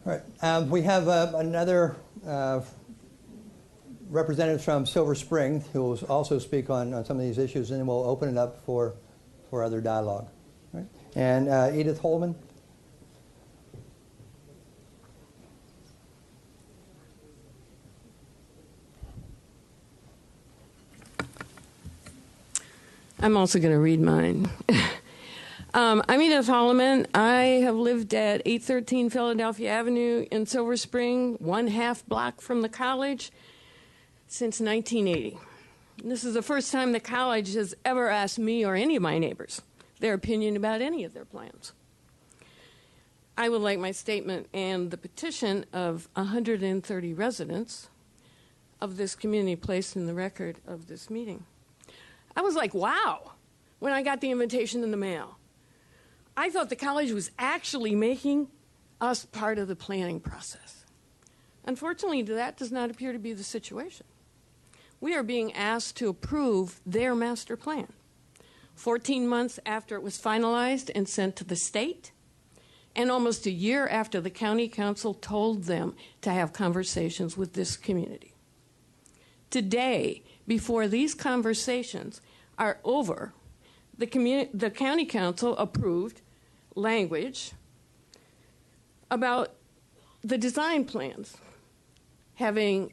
All right, we have another representative from Silver Spring who will also speak on some of these issues, and then we'll open it up for other dialogue. All right. And Edith Holman. I'm also going to read mine. I'm Edith Holliman. I have lived at 813 Philadelphia Avenue in Silver Spring, 1/2 block from the college, since 1980. And this is the first time the college has ever asked me or any of my neighbors their opinion about any of their plans. I would like my statement and the petition of 130 residents of this community placed in the record of this meeting. I was like, wow, when I got the invitation in the mail. I thought the college was actually making us part of the planning process. Unfortunately, that does not appear to be the situation. We are being asked to approve their master plan 14 months after it was finalized and sent to the state, and almost a year after the county council told them to have conversations with this community. Today, before these conversations are over, the county council approved language about the design plans. Having,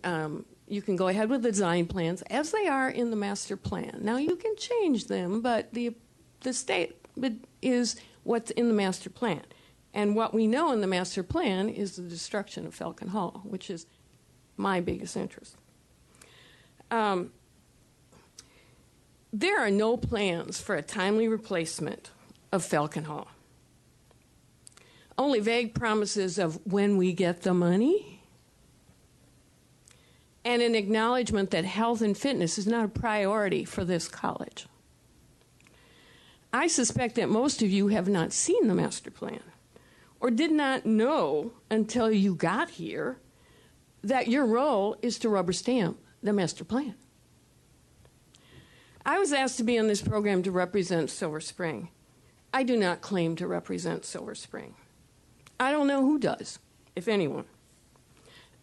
you can go ahead with the design plans as they are in the master plan. Now you can change them, but the statement is what's in the master plan. And what we know in the master plan is the destruction of Falcon Hall, which is my biggest interest. There are no plans for a timely replacement of Falcon Hall. Only vague promises of when we get the money and an acknowledgement that health and fitness is not a priority for this college. I suspect that most of you have not seen the master plan or did not know until you got here that your role is to rubber stamp the master plan. I was asked to be on this program to represent Silver Spring. I do not claim to represent Silver Spring. I don't know who does, if anyone.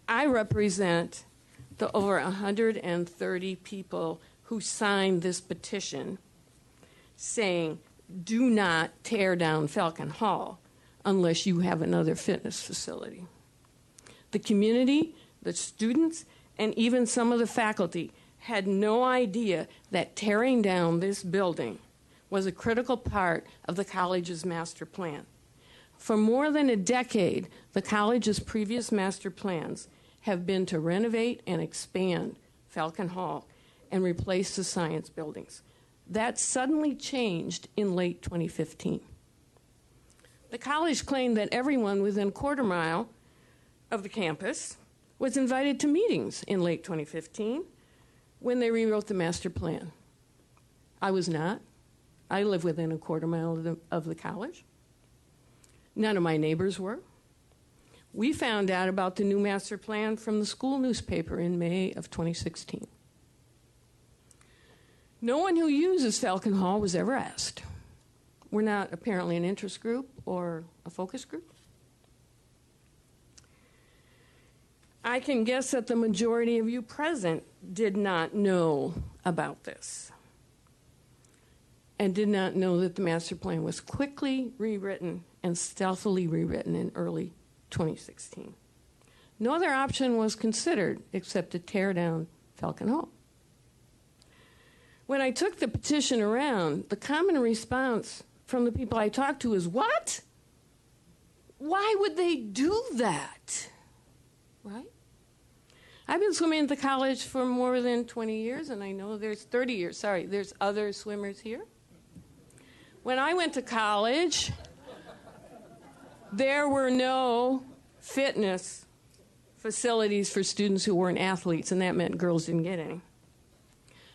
I represent the over 130 people who signed this petition saying, do not tear down Falcon Hall unless you have another fitness facility. The community, the students, and even some of the faculty had no idea that tearing down this building was a critical part of the college's master plan. For more than a decade, the college's previous master plans have been to renovate and expand Falcon Hall and replace the science buildings. That suddenly changed in late 2015. The college claimed that everyone within a quarter mile of the campus was invited to meetings in late 2015 when they rewrote the master plan. I was not. I live within a quarter mile of the college. None of my neighbors were. We found out about the new master plan from the school newspaper in May of 2016. No one who uses Falcon Hall was ever asked. We're not apparently an interest group or a focus group. I can guess that the majority of you present did not know about this and did not know that the master plan was quickly rewritten and stealthily rewritten in early 2016. No other option was considered except to tear down Falcon Hall. When I took the petition around, the common response from the people I talked to is, what? Why would they do that? Right? I've been swimming at the college for more than 20 years, and I know there's 30 years. Sorry, there's other swimmers here. When I went to college, there were no fitness facilities for students who weren't athletes, and that meant girls didn't get any.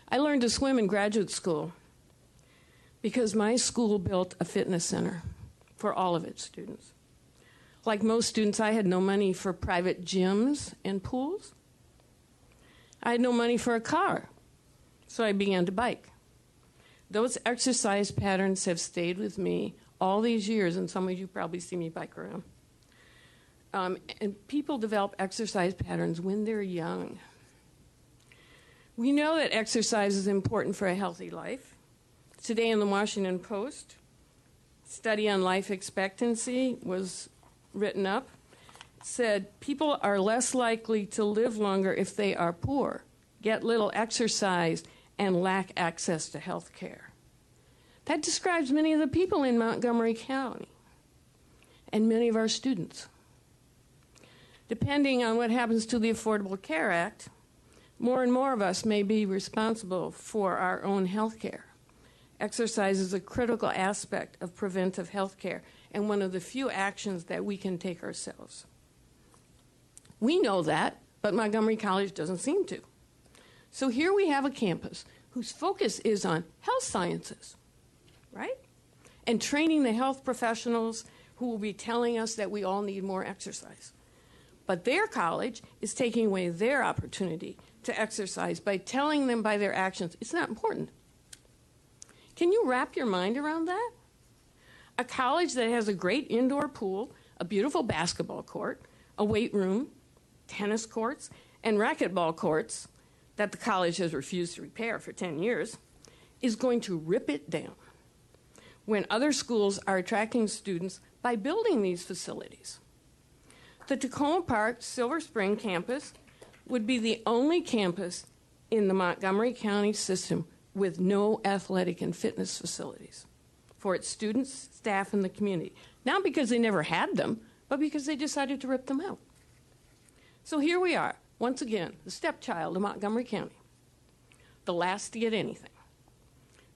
I learned to swim in graduate school because my school built a fitness center for all of its students. Like most students, I had no money for private gyms and pools. I had no money for a car, so I began to bike. Those exercise patterns have stayed with me all these years, and some of you probably see me bike around. And people develop exercise patterns when they're young. We know that exercise is important for a healthy life. Today in the Washington Post, a study on life expectancy was written up. It said people are less likely to live longer if they are poor, get little exercise, and lack access to health care. That describes many of the people in Montgomery County and many of our students. Depending on what happens to the Affordable Care Act, more and more of us may be responsible for our own health care. Exercise is a critical aspect of preventive health care and one of the few actions that we can take ourselves. We know that, but Montgomery College doesn't seem to. So here we have a campus whose focus is on health sciences, right? And training the health professionals who will be telling us that we all need more exercise. But their college is taking away their opportunity to exercise by telling them by their actions it's not important. Can you wrap your mind around that? A college that has a great indoor pool, a beautiful basketball court, a weight room, tennis courts, and racquetball courts that the college has refused to repair for 10 years, is going to rip it down when other schools are attracting students by building these facilities. The Tacoma Park Silver Spring campus would be the only campus in the Montgomery County system with no athletic and fitness facilities for its students, staff, and the community. Not because they never had them, but because they decided to rip them out. So here we are, once again, the stepchild of Montgomery County, the last to get anything.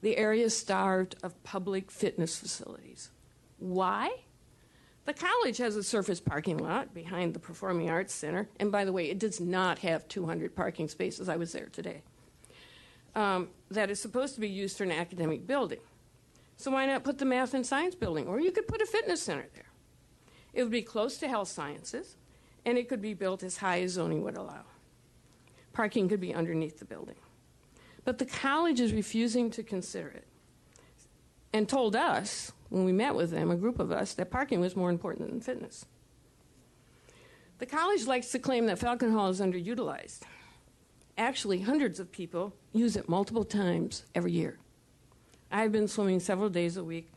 The area is starved of public fitness facilities. Why? The college has a surface parking lot behind the Performing Arts Center, and by the way, it does not have 200 parking spaces. I was there today. That is supposed to be used for an academic building. So why not put the math and science building? Or you could put a fitness center there. It would be close to health sciences, and it could be built as high as zoning would allow. Parking could be underneath the building. But the college is refusing to consider it and told us, when we met with them, a group of us, that parking was more important than fitness. The college likes to claim that Falcon Hall is underutilized. Actually, hundreds of people use it multiple times every year. I've been swimming several days a week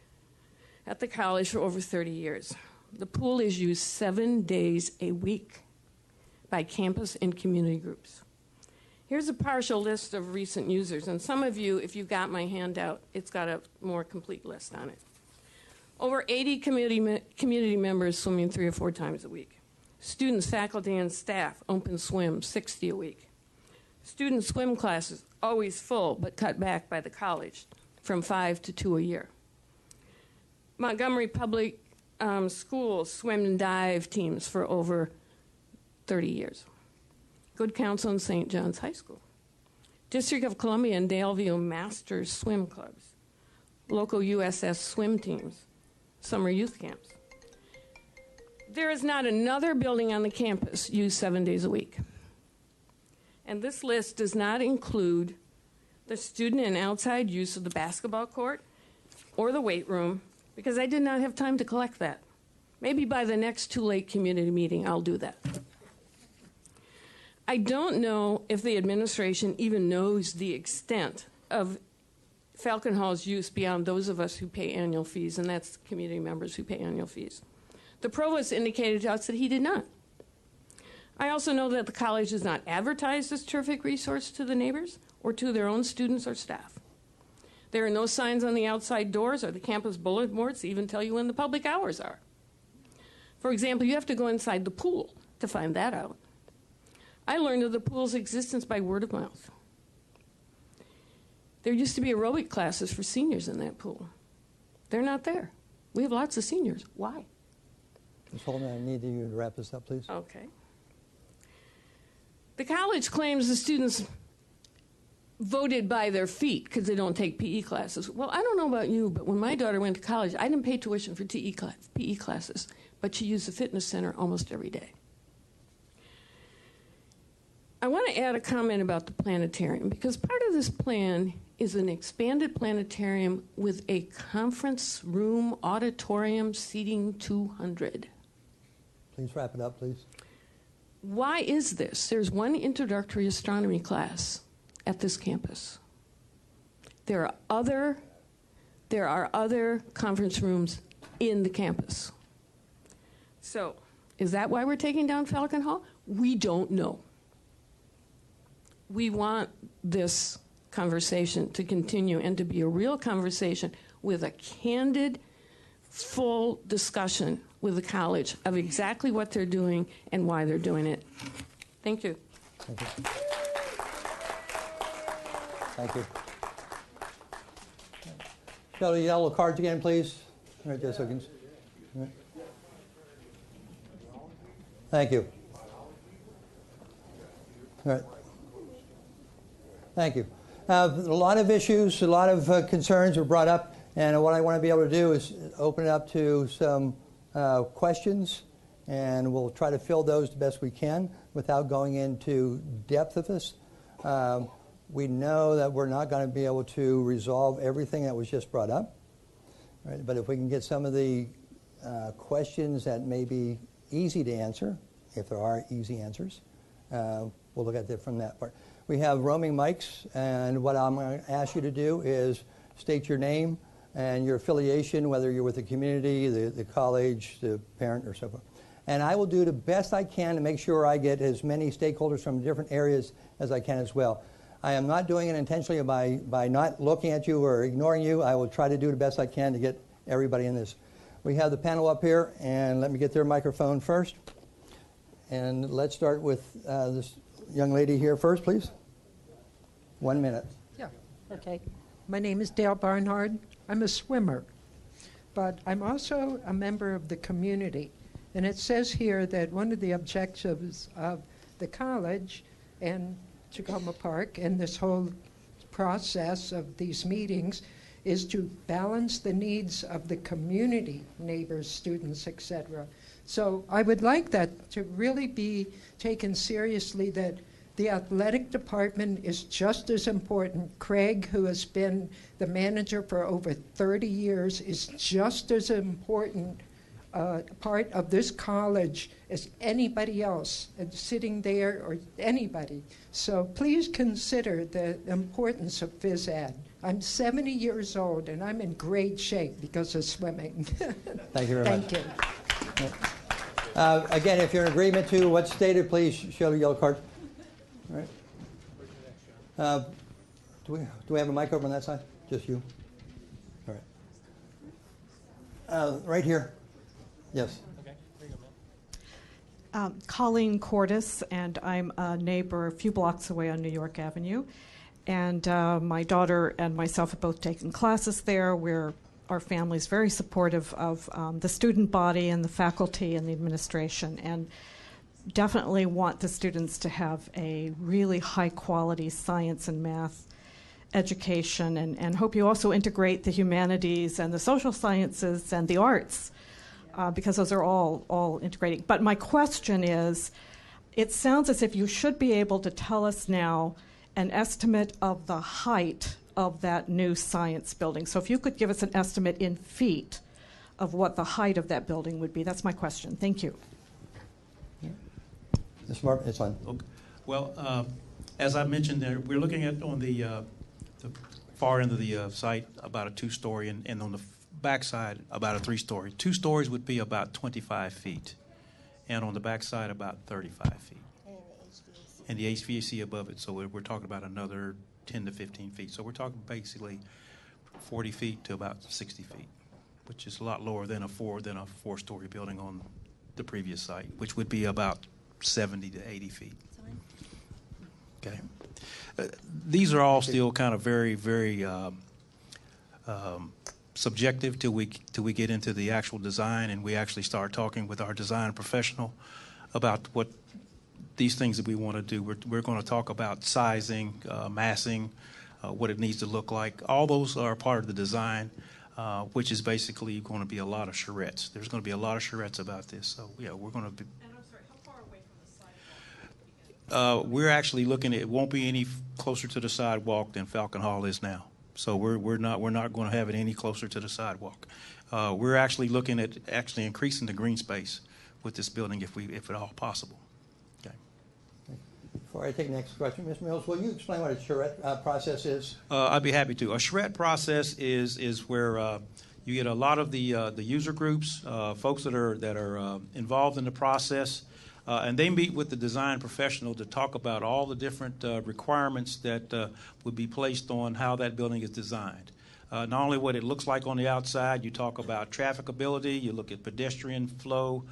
at the college for over 30 years. The pool is used 7 days a week by campus and community groups. Here's a partial list of recent users, and some of you, if you got my handout, it's got a more complete list on it. Over 80 community members swimming 3 or 4 times a week. Students, faculty, and staff open swim 60 a week. Student swim classes, always full, but cut back by the college from 5 to 2 a year. Montgomery Public Schools swim and dive teams for over 30 years. Good counsel in St. John's High School. District of Columbia and Daleview Masters Swim Clubs. Local USS swim teams. Summer youth camps. There is not another building on the campus used 7 days a week. And this list does not include the student and outside use of the basketball court or the weight room, because I did not have time to collect that. Maybe by the next Too Late community meeting, I'll do that. I don't know if the administration even knows the extent of Falcon Hall's use beyond those of us who pay annual fees, and that's community members who pay annual fees. The provost indicated to us that he did not. I also know that the college does not advertise this terrific resource to the neighbors or to their own students or staff. There are no signs on the outside doors or the campus bulletin boards to even tell you when the public hours are. For example, you have to go inside the pool to find that out. I learned of the pool's existence by word of mouth. There used to be aerobic classes for seniors in that pool. They're not there. We have lots of seniors. Why? Ms. Holman, I need you to wrap this up, please. Okay. The college claims the students voted by their feet because they don't take PE classes. Well, I don't know about you, but when my daughter went to college, I didn't pay tuition for PE classes, but she used the fitness center almost every day. I want to add a comment about the planetarium, because part of this plan is an expanded planetarium with a conference room auditorium seating 200. Please wrap it up, please. Why is this? There's one introductory astronomy class at this campus. There are other conference rooms in the campus. So, is that why we're taking down Falcon Hall? We don't know. We want this conversation to continue and to be a real conversation with a candid, full discussion with the college of exactly what they're doing and why they're doing it. Thank you. Thank you. Thank you. Show the yellow cards again, please. Right there, so right. Thank you. All right. Thank you. A lot of issues, a lot of concerns were brought up, and what I want to be able to do is open it up to some questions, and we'll try to fill those the best we can without going into depth of this. We know that we're not going to be able to resolve everything that was just brought up, right? But if we can get some of the questions that may be easy to answer, if there are easy answers, we'll look at it from that part. We have roaming mics, and what I'm going to ask you to do is state your name and your affiliation, whether you're with the community, the college, the parent, or so forth. And I will do the best I can to make sure I get as many stakeholders from different areas as I can as well. I am not doing it intentionally by not looking at you or ignoring you. I will try to do the best I can to get everybody in this. We have the panel up here, and let me get their microphone first. And let's start with this young lady here first, please. 1 minute. Yeah, okay. My name is Dale Barnard. I'm a swimmer, but I'm also a member of the community. And it says here that one of the objectives of the college and Tacoma Park and this whole process of these meetings is to balance the needs of the community, neighbors, students, etc. So I would like that to really be taken seriously, that the athletic department is just as important. Craig, who has been the manager for over 30 years, is just as important part of this college as anybody else sitting there or anybody. So please consider the importance of phys ed. I'm 70 years old and I'm in great shape because of swimming. Thank you very much. Thank you. Again, if you're in agreement to what's stated, please show the yellow card. All right. Do we have a mic over on that side? Just you? All right. Right here. Yes. Okay. There you go, ma'am. Colleen Cordes, and I'm a neighbor a few blocks away on New York Avenue. And my daughter and myself have both taken classes there. Our family's very supportive of the student body and the faculty and the administration, and definitely want the students to have a really high-quality science and math education, and hope you also integrate the humanities and the social sciences and the arts, because those are all integrating. But my question is, it sounds as if you should be able to tell us now an estimate of the height of that new science building. So if you could give us an estimate in feet of what the height of that building would be. That's my question. Thank you. Mr. Martin, it's on. Okay. Well, as I mentioned there, we're looking at on the far end of the site about a 2-story, and on the back side about a 3-story. 2 stories would be about 25 feet, and on the back side about 35 feet. And the HVAC above it, so we're talking about another 10 to 15 feet. So we're talking basically 40 feet to about 60 feet, which is a lot lower than a 4-story building on the previous site, which would be about 70 to 80 feet. Okay. These are all still kind of very, very subjective till we get into the actual design, and we actually start talking with our design professional about what these things that we want to do. We're going to talk about sizing, massing, what it needs to look like. All those are part of the design, which is basically going to be a lot of charrettes. There's going to be a lot of charrettes about this. So, yeah, we're going to be... And I'm sorry, how far away from the sidewalk? We're actually looking at, it won't be any closer to the sidewalk than Falcon Hall is now. So we're not going to have it any closer to the sidewalk. We're actually looking at increasing the green space with this building if at all possible. Before I take the next question, Ms. Mills, will you explain what a charrette process is? I'd be happy to. A charrette process is where you get a lot of the user groups, folks that are involved in the process, and they meet with the design professional to talk about all the different requirements that would be placed on how that building is designed. Not only what it looks like on the outside, you talk about trafficability, you look at pedestrian flow,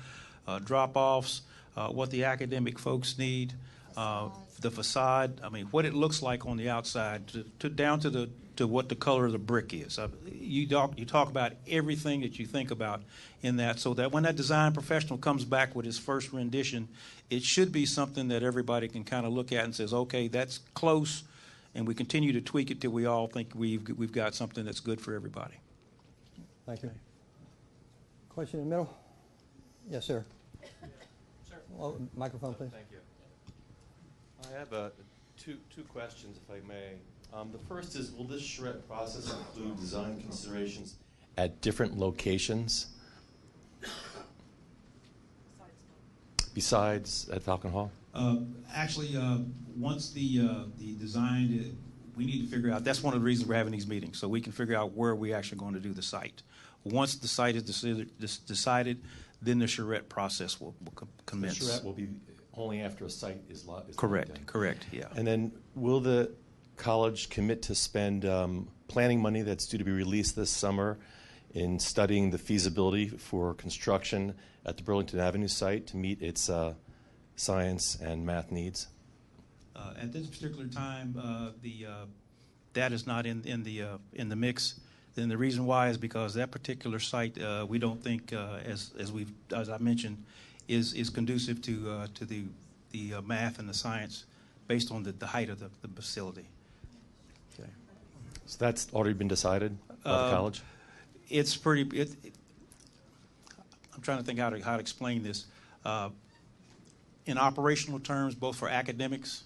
drop-offs, what the academic folks need, the facade. I mean, what it looks like on the outside, down to what the color of the brick is. You talk about everything that you think about in that, so that when that design professional comes back with his first rendition, it should be something that everybody can kind of look at and says, okay, that's close, and we continue to tweak it till we all think we've got something that's good for everybody. Thank you. Question in the middle? Yes, sir. Sir. Oh, microphone, please. Thank you. I have two questions, if I may. The first is, will this charrette process include design considerations at different locations besides at Falcon Hall? Actually, once the design, we need to figure out, that's one of the reasons we're having these meetings, so we can figure out where we're actually going to do the site. Once the site is decided, then the charrette process will commence. The charrette will be only after a site is correct, correct, yeah. And then will the college commit to spend planning money that's due to be released this summer in studying the feasibility for construction at the Burlington Avenue site to meet its science and math needs? At this particular time, that is not in the mix. Then the reason why is because that particular site we don't think, as I mentioned, is conducive to the math and the science based on the height of the facility. Okay. So that's already been decided by the college? It's pretty. I'm trying to think how to explain this. In operational terms, both for academics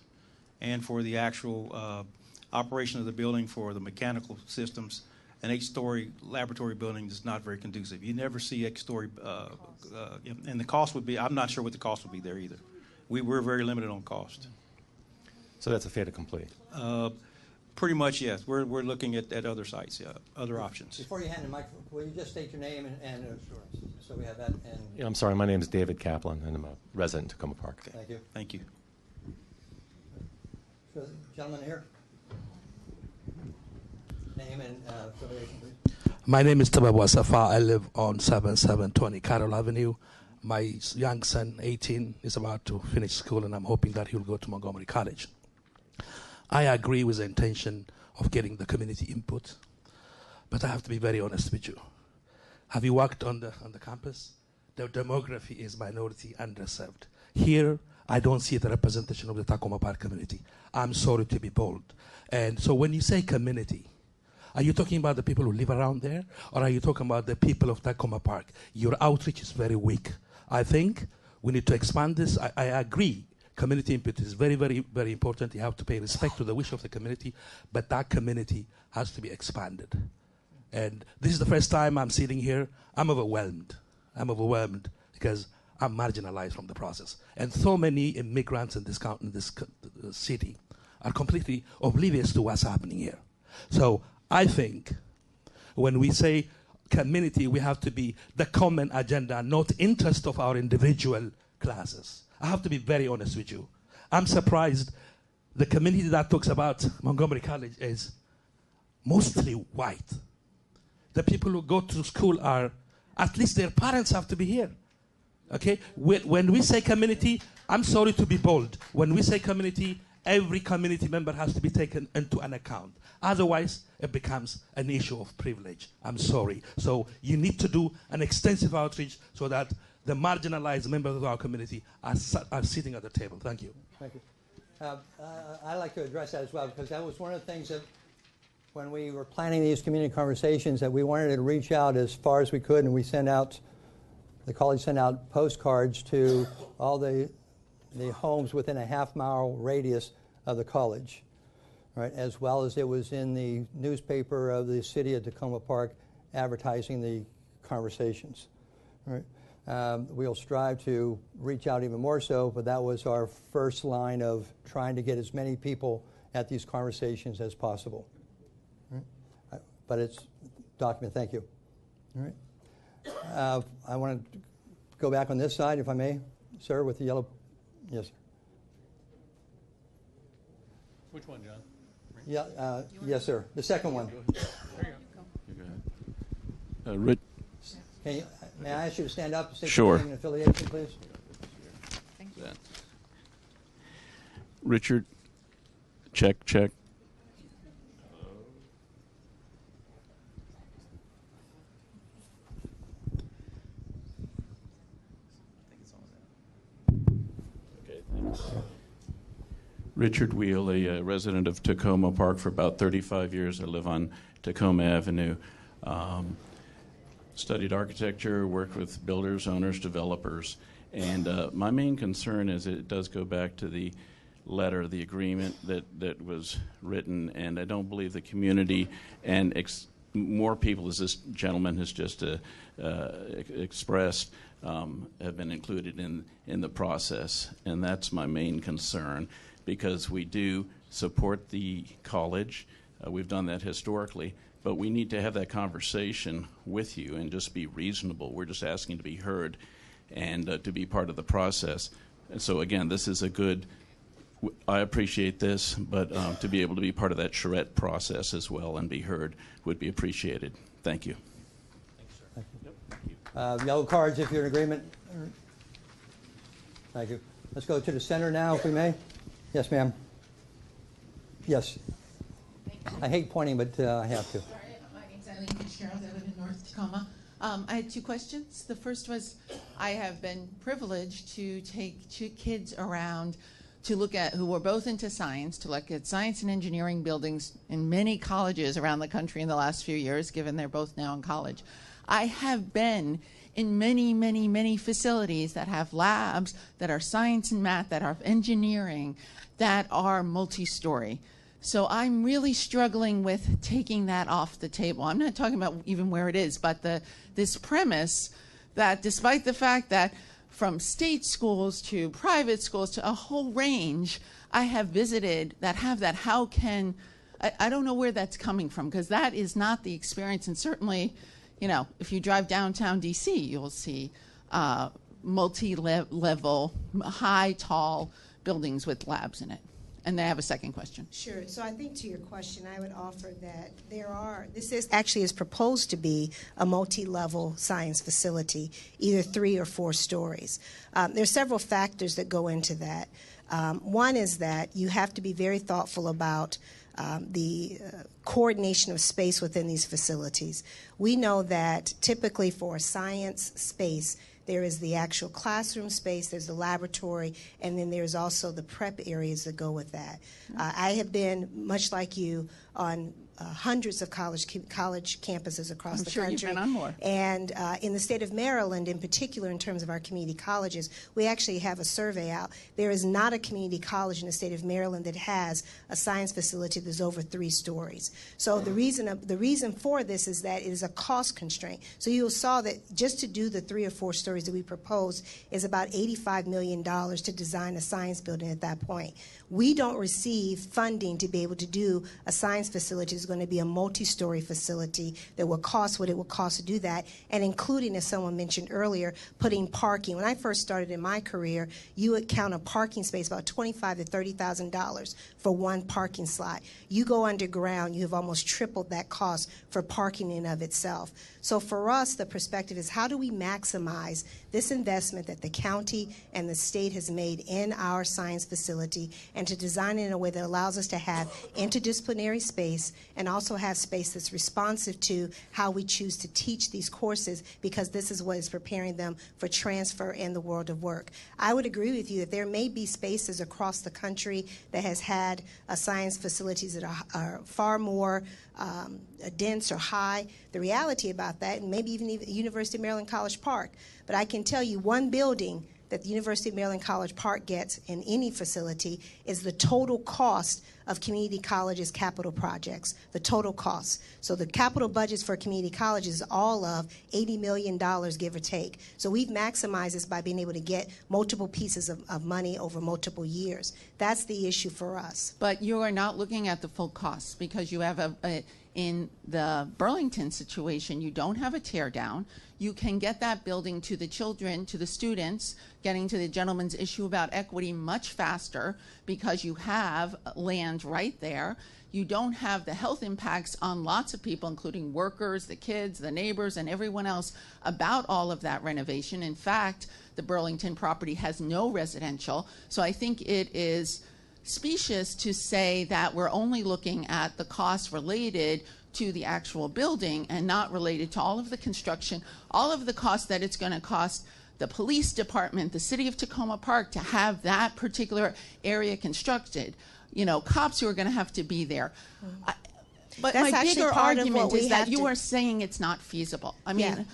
and for the actual operation of the building for the mechanical systems, an 8-story laboratory building is not very conducive. You never see 8-story, and the cost would be, I'm not sure what the cost would be there either. We're very limited on cost. So that's a fait accompli? Pretty much, yes. We're looking at other sites, other options. Before you hand the microphone, will you just state your name and insurance, so we have that? And Yeah, I'm sorry. My name is David Kaplan, and I'm a resident in Tacoma Park. Okay. Thank you. Thank you. So, gentleman here. Name and affiliation, please. My name is Tababu Safa. I live on 7720 Carroll Avenue. My young son, 18, is about to finish school, and I'm hoping that he'll go to Montgomery College. I agree with the intention of getting the community input, but I have to be very honest with you. Have you walked on the campus? The demography is minority underserved. Here, I don't see the representation of the Tacoma Park community. I'm sorry to be bold. And so when you say community, are you talking about the people who live around there, or are you talking about the people of Tacoma Park? Your outreach is very weak. I think we need to expand this. I agree. Community input is very, very, very important. You have to pay respect to the wish of the community, but that community has to be expanded. And this is the first time I'm sitting here. I'm overwhelmed. I'm overwhelmed because I'm marginalized from the process. And so many immigrants in this city are completely oblivious to what's happening here. So I think when we say community, we have to be the common agenda, not interest of our individual classes. I have to be very honest with you. I'm surprised the community that talks about Montgomery College is mostly white. The people who go to school are, at least their parents have to be here. Okay? When we say community, I'm sorry to be bold. When we say community, every community member has to be taken into an account. Otherwise, it becomes an issue of privilege. I'm sorry. So you need to do an extensive outreach so that the marginalized members of our community are sitting at the table. Thank you. Thank you. I'd like to address that as well, because that was one of the things that when we were planning these community conversations that we wanted to reach out as far as we could, and we sent out, the college sent out postcards to all the homes within a half-mile radius of the college, right, as well as it was in the newspaper of the city of Tacoma Park advertising the conversations, right. We'll strive to reach out even more so, but that was our first line of trying to get as many people at these conversations as possible. Right? But it's documented. Thank you. All right. I want to go back on this side, if I may, sir, with the yellow. Yes, sir. Which one, John? Yeah. Yes, sir. The second one. There you go. May I ask you to stand up and state Sure. your name and affiliation, please? Thank you. Richard, check. Okay, thanks. Richard Wheel, a resident of Tacoma Park for about 35 years. I live on Tacoma Avenue. Studied architecture, worked with builders, owners, developers, and my main concern is it does go back to the letter, the agreement that was written, and I don't believe the community and more people, as this gentleman has just expressed, have been included in the process, and that's my main concern, because we do support the college. We've done that historically, but we need to have that conversation with you and just be reasonable. We're just asking to be heard and to be part of the process. And so again, this is a good, I appreciate this, but to be able to be part of that charrette process as well and be heard would be appreciated. Thank you. Thanks, sir. Thank you. Yellow cards if you're in agreement. Thank you. Let's go to the center now, if we may. Yes, ma'am. Yes. I hate pointing, but I have to. Sorry, my name's Eileen Fitzgerald. I live in North Tacoma. I had two questions. The first was, I have been privileged to take two kids around to look at, who were both into science, to look at science and engineering buildings in many colleges around the country in the last few years, given they're both now in college. I have been in many facilities that have labs that are science and math, that are engineering, that are multi-story. So I'm really struggling with taking that off the table. I'm not talking about even where it is, but this premise that despite the fact that from state schools to private schools to a whole range I have visited that have that, how can, I don't know where that's coming from, because that is not the experience. And certainly, you know, if you drive downtown DC, you'll see multi-level, high, tall buildings with labs in it. And I have a second question. Sure. So I think to your question, I would offer that this is proposed to be a multi-level science facility, either 3 or 4 stories. There are several factors that go into that. One is that you have to be very thoughtful about the coordination of space within these facilities. We know that typically for a science space, there is the actual classroom space, there's the laboratory, and then there's also the prep areas that go with that. I have been, much like you, on hundreds of college campuses across the country. You've been on more. And in the state of Maryland, in particular, in terms of our community colleges, we actually have a survey out. There is not a community college in the state of Maryland that has a science facility that's over 3 stories. So the reason for this is that it is a cost constraint. So you saw that just to do the 3 or 4 stories that we proposed is about $85 million to design a science building at that point. We don't receive funding to be able to do a science facility. It's going to be a multi-story facility that will cost what it will cost to do that, and including, as someone mentioned earlier, putting parking. When I first started in my career, you would count a parking space about $25,000 to $30,000 for one parking slot. You go underground, you have almost tripled that cost for parking in of itself. So for us, the perspective is, how do we maximize this investment that the county and the state has made in our science facility, and to design it in a way that allows us to have interdisciplinary space and also have space that's responsive to how we choose to teach these courses, because this is what is preparing them for transfer in the world of work. I would agree with you that there may be spaces across the country that has had science facilities that are far more dense or high. The reality about that, and maybe even University of Maryland College Park, but I can tell you one building that the University of Maryland College Park gets in any facility is the total cost of community colleges' capital projects, the total cost. So the capital budgets for community colleges is all of $80 million, give or take. So we've maximized this by being able to get multiple pieces of money over multiple years. That's the issue for us. But you are not looking at the full costs, because you have in the Burlington situation, you don't have a tear down. You can get that building to the children, to the students, getting to the gentleman's issue about equity much faster because you have land right there. You don't have the health impacts on lots of people, including workers, the kids, the neighbors, and everyone else about all of that renovation. In fact, the Burlington property has no residential. So I think it is specious to say that we're only looking at the costs related to the actual building and not related to all of the construction, all of the costs that it's going to cost the police department, the city of Tacoma Park to have that particular area constructed. You know, cops who are going to have to be there. But That's my actually bigger part of argument what we is that have you to- are saying it's not feasible. I mean,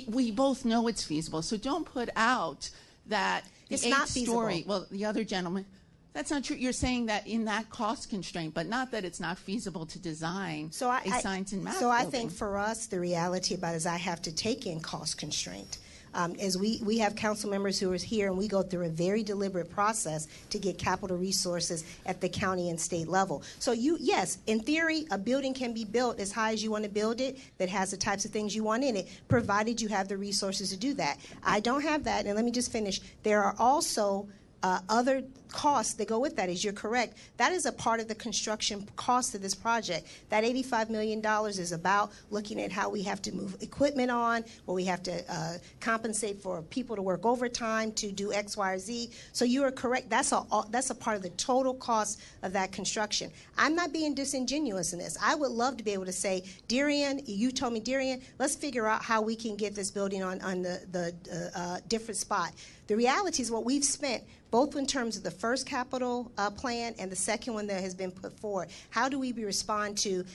we both know it's feasible. So don't put out that the It's not eight-story. feasible. Well, the other gentleman. That's not true. You're saying that in that cost constraint, but not that it's not feasible to design a science and math So I building. think for us, the reality about it is I have to take in cost constraint. As we have council members who are here, and we go through a very deliberate process to get capital resources at the county and state level. So yes, in theory, a building can be built as high as you want to build it, that has the types of things you want in it, provided you have the resources to do that. I don't have that, and let me just finish. There are also other costs that go with that, as you're correct. That is a part of the construction cost of this project. That $85 million is about looking at how we have to move equipment on, where we have to compensate for people to work overtime to do X, Y, or Z. So you are correct. That's a part of the total cost of that construction. I'm not being disingenuous in this. I would love to be able to say, Darian, you told me, Darian, let's figure out how we can get this building on the different spot. The reality is what we've spent, both in terms of the first capital plan and the second one that has been put forward. How do we respond to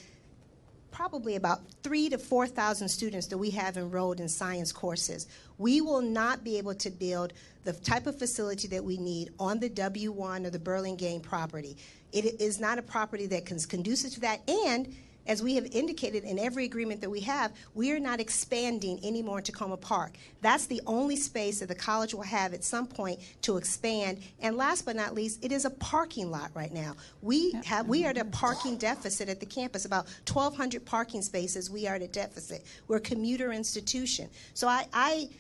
probably about 3,000 to 4,000 students that we have enrolled in science courses? We will not be able to build the type of facility that we need on the W1 or the Burlingame property. It is not a property that is conducive to that, and as we have indicated in every agreement that we have, we are not expanding anymore in Tacoma Park. That's the only space that the college will have at some point to expand. And last but not least, it is a parking lot right now. We are at a parking deficit at the campus, about 1,200 parking spaces. We are at a deficit. We're a commuter institution. So I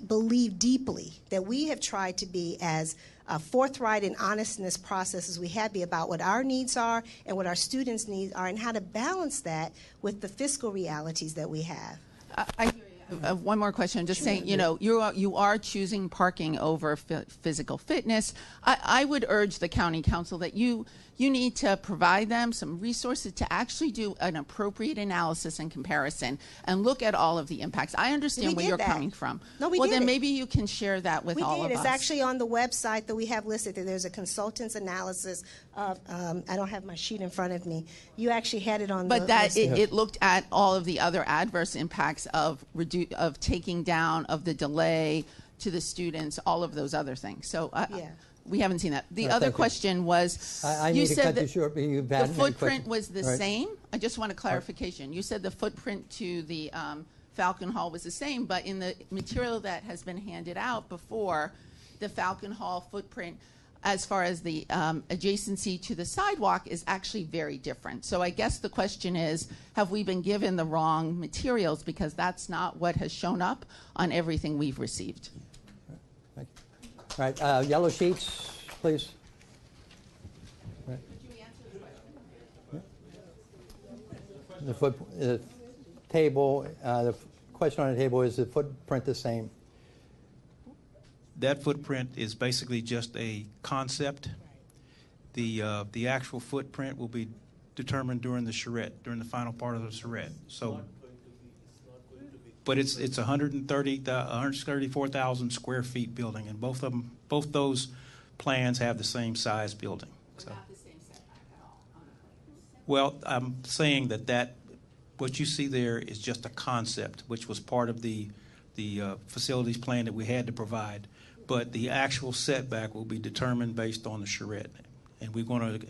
believe deeply that we have tried to be as forthright and honest in this process as we have be about what our needs are and what our students' needs are and how to balance that with the fiscal realities that we have. One more question. I'm just saying, you know, you are choosing parking over physical fitness. I would urge the county council that you need to provide them some resources to actually do an appropriate analysis and comparison and look at all of the impacts. I understand where you're coming from. No, we well, did then it. maybe you can share that with all of us. It's actually on the website that we have listed. That there's a consultant's analysis of. I don't have my sheet in front of me. You actually had it on. But the it looked at all of the other adverse impacts of taking down, of the delay to the students, all of those other things. So we haven't seen that. The other question was, you said that you short, the footprint was the same. I just want a clarification. You said the footprint to the Falcon Hall was the same, but in the material that has been handed out before, the Falcon Hall footprint as far as the adjacency to the sidewalk is actually very different. So I guess the question is, have we been given the wrong materials, because that's not what has shown up on everything we've received. All right, yellow sheets, please. Right. Could you answer the question? The table, the question on the table, is the footprint the same? That footprint is basically just a concept. The actual footprint will be determined during the charrette, during the final part of the charrette. So, but it's 134,000 square feet building, and both those plans have the same size building. So. Without the same setback at all. Well, I'm saying that what you see there is just a concept, which was part of the facilities plan that we had to provide. But the actual setback will be determined based on the charrette. And we're going to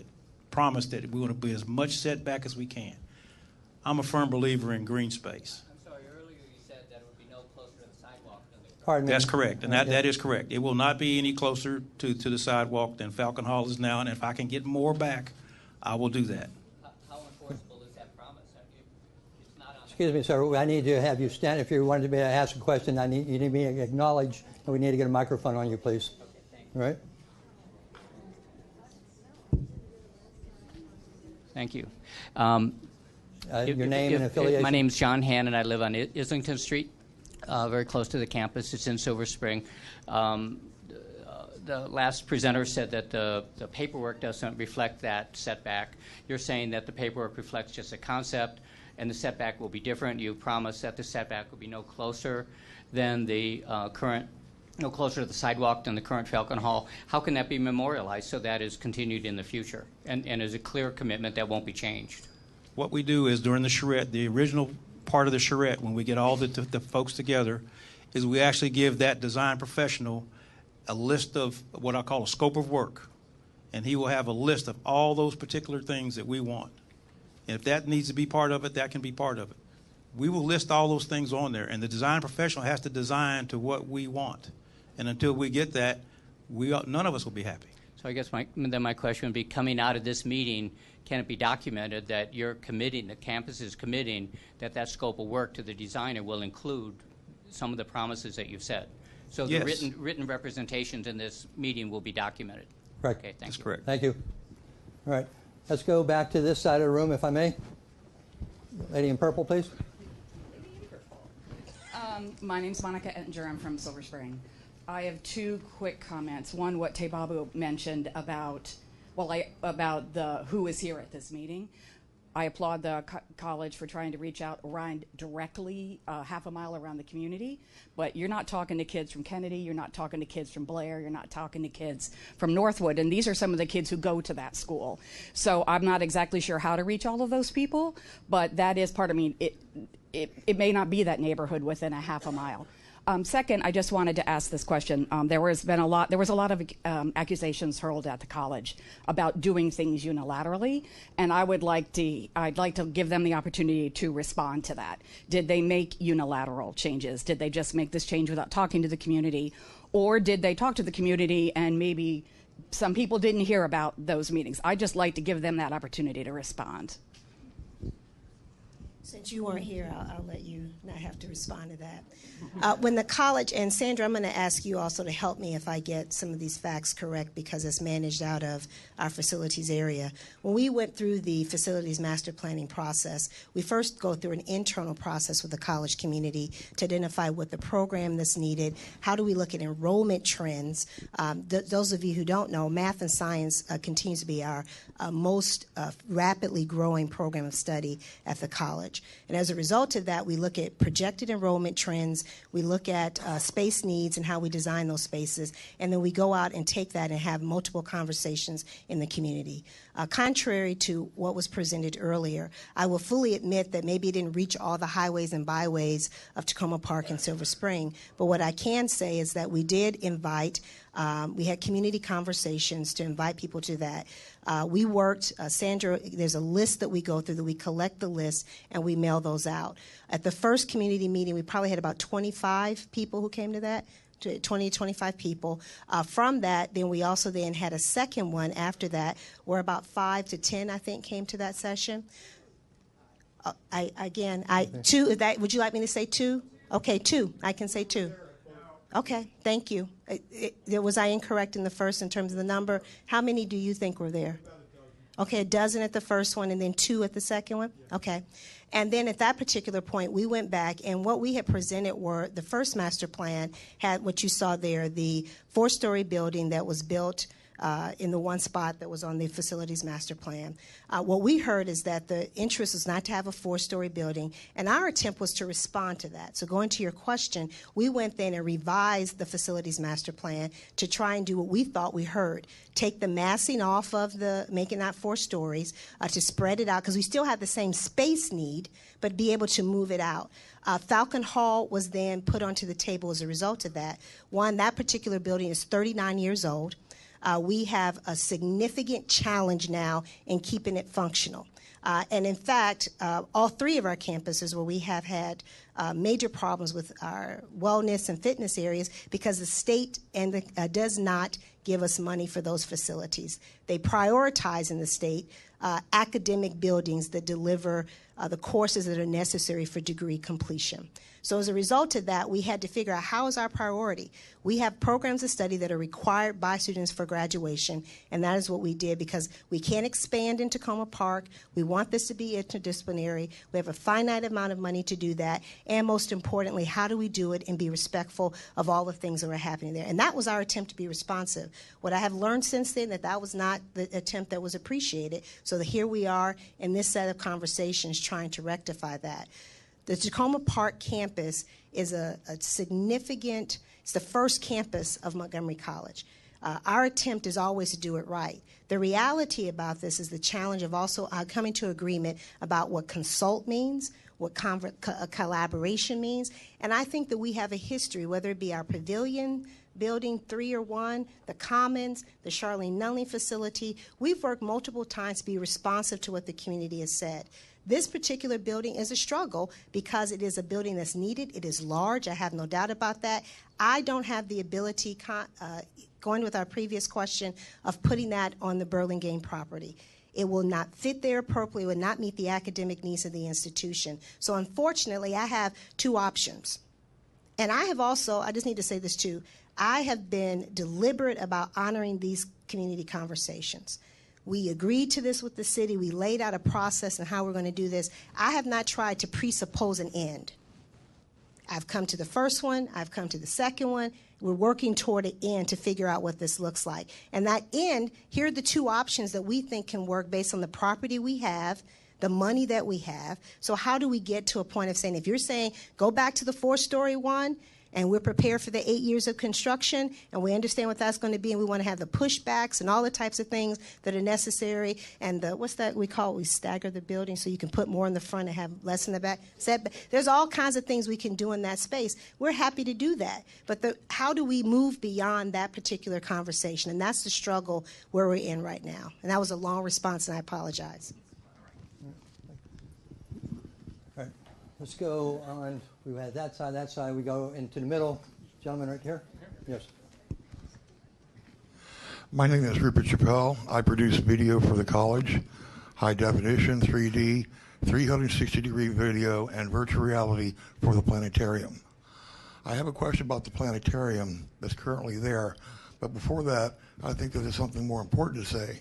promise that we're going to be as much setback as we can. I'm a firm believer in green space. I'm sorry, earlier you said that it would be no closer to the sidewalk than the... Pardon me? That's correct, and that is correct. It will not be any closer to the sidewalk than Falcon Hall is now, and if I can get more back, I will do that. How enforceable is that promise? Excuse me, sir. I need to have you stand. If you wanted to ask a question, you need me to acknowledge, and we need to get a microphone on you, please. All right? Thank you. Your name and affiliation? My name is John Hannon. I live on Islington Street, very close to the campus. It's in Silver Spring. The last presenter said that the paperwork doesn't reflect that setback. You're saying that the paperwork reflects just a concept, and the setback will be different. You promised that the setback will be no closer than the no closer to the sidewalk than the current Falcon Hall. How can that be memorialized so that is continued in the future and is a clear commitment that won't be changed? What we do is during the charrette, the original part of the charrette, when we get all the folks together, is we actually give that design professional a list of what I call a scope of work. And he will have a list of all those particular things that we want. And if that needs to be part of it, that can be part of it. We will list all those things on there, and the design professional has to design to what we want. And until we get that, none of us will be happy. So I guess my question would be, coming out of this meeting, can it be documented that you're committing, the campus is committing, that scope of work to the designer will include some of the promises that you've said? So the Yes. written representations in this meeting will be documented. Correct. Okay, thank you. Correct. Thank you. All right. Let's go back to this side of the room, if I may. Lady in purple, please. My name's Monica Ettinger. I'm from Silver Spring. I have two quick comments. One, what Tebabu mentioned about who is here at this meeting. I applaud the college for trying to reach out around directly half a mile around the community, but you're not talking to kids from Kennedy, you're not talking to kids from Blair, you're not talking to kids from Northwood, and these are some of the kids who go to that school. So I'm not exactly sure how to reach all of those people, but that is part of me. It may not be that neighborhood within a half a mile. Second, I just wanted to ask this question. There was a lot of accusations hurled at the college about doing things unilaterally, and I'd like to give them the opportunity to respond to that. Did they make unilateral changes? Did they just make this change without talking to the community, or did they talk to the community and maybe some people didn't hear about those meetings? I'd just like to give them that opportunity to respond. Since you weren't here, I'll let you not have to respond to that. When the college, and Sandra, I'm going to ask you also to help me if I get some of these facts correct because it's managed out of our facilities area. When we went through the facilities master planning process, we first go through an internal process with the college community to identify what the program that's needed, how do we look at enrollment trends. Those of you who don't know, math and science continues to be our most rapidly growing program of study at the college. And as a result of that, we look at projected enrollment trends, we look at space needs and how we design those spaces, and then we go out and take that and have multiple conversations in the community. Contrary to what was presented earlier, I will fully admit that maybe it didn't reach all the highways and byways of Tacoma Park and Silver Spring, but what I can say is that we did invite, we had community conversations to invite people to that. We worked, Sandra, there's a list that we go through, that we collect the list and we mail those out. At the first community meeting, we probably had about 25 people who came to that, 20 to 25 people. From that, then we also then had a second one after that, where about 5 to 10, I think, came to that session. Two, would you like me to say 2? Okay, 2, I can say 2. Okay, thank you. Was I incorrect in the first in terms of the number? How many do you think were there? Okay, a dozen at the first one and then 2 at the second one? Okay. And then at that particular point, we went back, and what we had presented were the first master plan had what you saw there, the 4-story building that was built in the one spot that was on the facilities master plan. What we heard is that the interest was not to have a 4-story building, and our attempt was to respond to that. So going to your question, we went then and revised the facilities master plan to try and do what we thought we heard. Take the massing off of making that 4 stories, to spread it out, because we still have the same space need, but be able to move it out. Falcon Hall was then put onto the table as a result of that. One, that particular building is 39 years old. We have a significant challenge now in keeping it functional. And in fact, all 3 of our campuses where we have had major problems with our wellness and fitness areas because the state does not give us money for those facilities. They prioritize in the state academic buildings that deliver the courses that are necessary for degree completion. So as a result of that, we had to figure out how is our priority. We have programs of study that are required by students for graduation, and that is what we did because we can't expand in Tacoma Park. We want this to be interdisciplinary. We have a finite amount of money to do that, and most importantly, how do we do it and be respectful of all the things that are happening there? And that was our attempt to be responsive. What I have learned since then, that was not the attempt that was appreciated, so that here we are in this set of conversations trying to rectify that. The Tacoma Park campus is a significant, it's the first campus of Montgomery College. Our attempt is always to do it right. The reality about this is the challenge of also coming to agreement about what consult means, what collaboration means, and I think that we have a history, whether it be our pavilion, Building 3 or 1, the Commons, the Charlene Nunley facility, we've worked multiple times to be responsive to what the community has said. This particular building is a struggle because it is a building that's needed. It is large. I have no doubt about that. I don't have the ability, going with our previous question, of putting that on the Burlingame property. It will not fit there appropriately. It will not meet the academic needs of the institution. So unfortunately, I have two options. And I have also, I just need to say this too, I have been deliberate about honoring these community conversations. We agreed to this with the city. We laid out a process and how we're going to do this. I have not tried to presuppose an end. I've come to the first one. I've come to the second one. We're working toward an end to figure out what this looks like. And that end, here are the two options that we think can work based on the property we have, the money that we have. So how do we get to a point of saying, if you're saying go back to the 4-story one, and we're prepared for the 8 years of construction, and we understand what that's going to be, and we want to have the pushbacks and all the types of things that are necessary, and what's that we call it? We stagger the building so you can put more in the front and have less in the back. There's all kinds of things we can do in that space. We're happy to do that. But how do we move beyond that particular conversation? And that's the struggle where we're in right now. And that was a long response, and I apologize. All right, let's go on. We had that side. We go into the middle. Gentleman right here. Yes. My name is Rupert Chappelle. I produce video for the college, high definition, 3D, 360-degree video, and virtual reality for the planetarium. I have a question about the planetarium that's currently there, but before that, I think that there's something more important to say,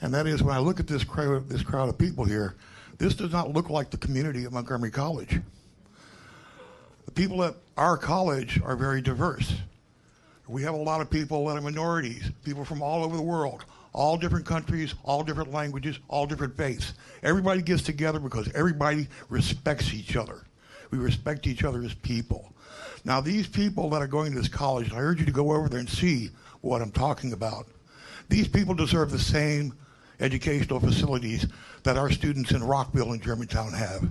and that is when I look at this crowd of people here, this does not look like the community at Montgomery College. The people at our college are very diverse. We have a lot of people that are minorities, people from all over the world, all different countries, all different languages, all different faiths. Everybody gets together because everybody respects each other. We respect each other as people. Now, these people that are going to this college, and I urge you to go over there and see what I'm talking about. These people deserve the same educational facilities that our students in Rockville and Germantown have.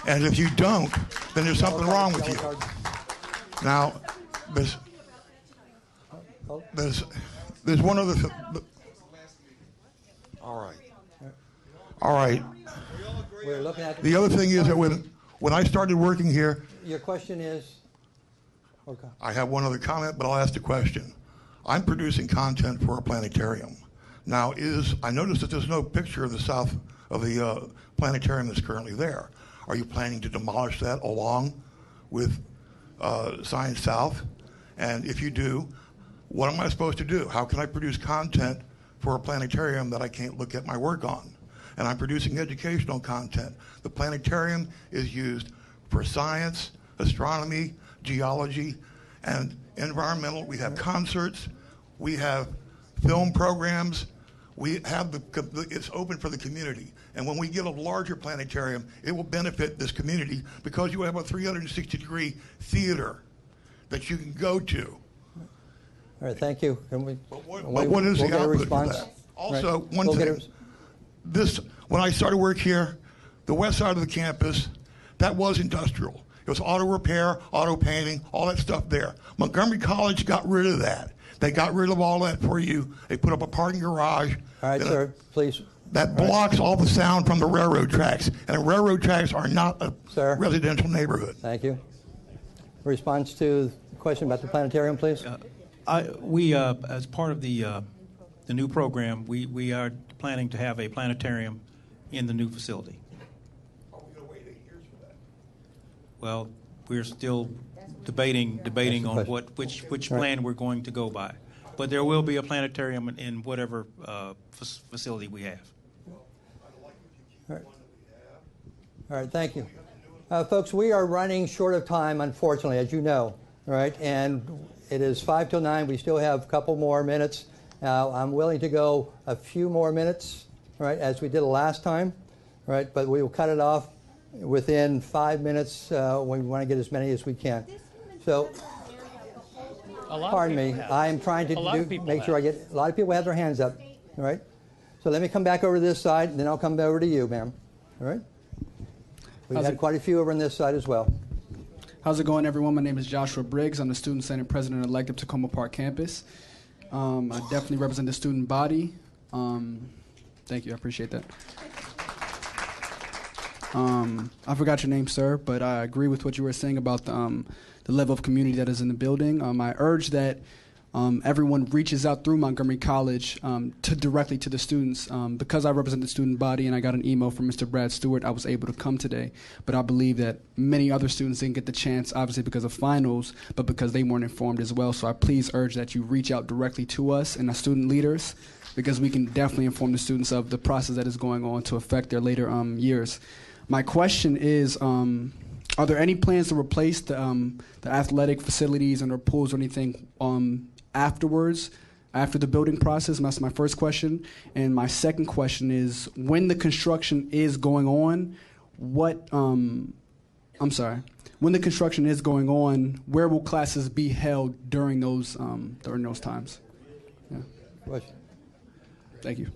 And if you don't, then there's something wrong with you. Now, there's one other thing. All right. We're looking at the other thing is that when I started working here, your question is. Okay. I have one other comment, but I'll ask the question. I'm producing content for a planetarium. Now, I noticed that there's no picture of the south of the planetarium that's currently there. Are you planning to demolish that along with Science South? And if you do, what am I supposed to do? How can I produce content for a planetarium that I can't look at my work on? And I'm producing educational content. The planetarium is used for science, astronomy, geology, and environmental. We have concerts. We have film programs. We have it's open for the community. And when we get a larger planetarium, it will benefit this community because you have a 360-degree theater that you can go to. All right, thank you. Can we, what is the output for that? Also, one thing, when I started work here, the west side of the campus, that was industrial. It was auto repair, auto painting, all that stuff there. Montgomery College got rid of that. They got rid of all that for you. They put up a parking garage. All right, sir, please. that blocks all the sound from the railroad tracks. And the railroad tracks are not a residential neighborhood. Thank you. Response to the question about the planetarium, please. We, as part of the new program, we are planning to have a planetarium in the new facility. Are we going to wait 8 years for that? Well, we're still debating on which plan we're going to go by. But there will be a planetarium in whatever facility we have. All right, thank you. Folks, we are running short of time, unfortunately, as you know, all right? And it is 5 till 9. We still have a couple more minutes. I'm willing to go a few more minutes, all right, as we did last time, all right? But we will cut it off within 5 minutes. We want to get as many as we can. So, pardon me, I am trying to make sure I get, a lot of people have their hands up, all right? So let me come back over to this side, and then I'll come over to you, ma'am, all right? We've had quite a few over on this side as well. How's it going, everyone? My name is Joshua Briggs. I'm the Student Senate President-elect of Tacoma Park Campus. I definitely represent the student body. Thank you. I appreciate that. I forgot your name, sir, but I agree with what you were saying about the level of community that is in the building. I urge that everyone reaches out through Montgomery College directly to the students. Because I represent the student body and I got an email from Mr. Brad Stewart, I was able to come today. But I believe that many other students didn't get the chance, obviously because of finals, but because they weren't informed as well. So I please urge that you reach out directly to us and our student leaders, because we can definitely inform the students of the process that is going on to affect their later years. My question is, are there any plans to replace the athletic facilities and or pools or anything afterwards, after the building process? That's my first question. And my second question is, when the construction is going on, when the construction is going on, where will classes be held during those times? Yeah. Question. Thank you.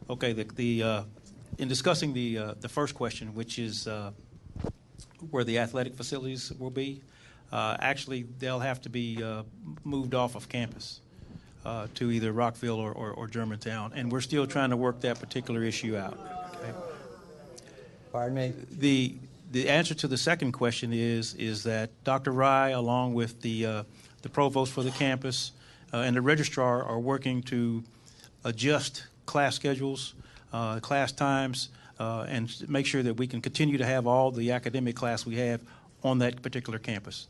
Okay, in discussing the first question, which is where the athletic facilities will be, actually, they'll have to be moved off of campus to either Rockville or Germantown, and we're still trying to work that particular issue out. Okay? Pardon me? The answer to the second question is that Dr. Rye, along with the provost for the campus and the registrar, are working to adjust class schedules, class times, and make sure that we can continue to have all the academic class we have on that particular campus.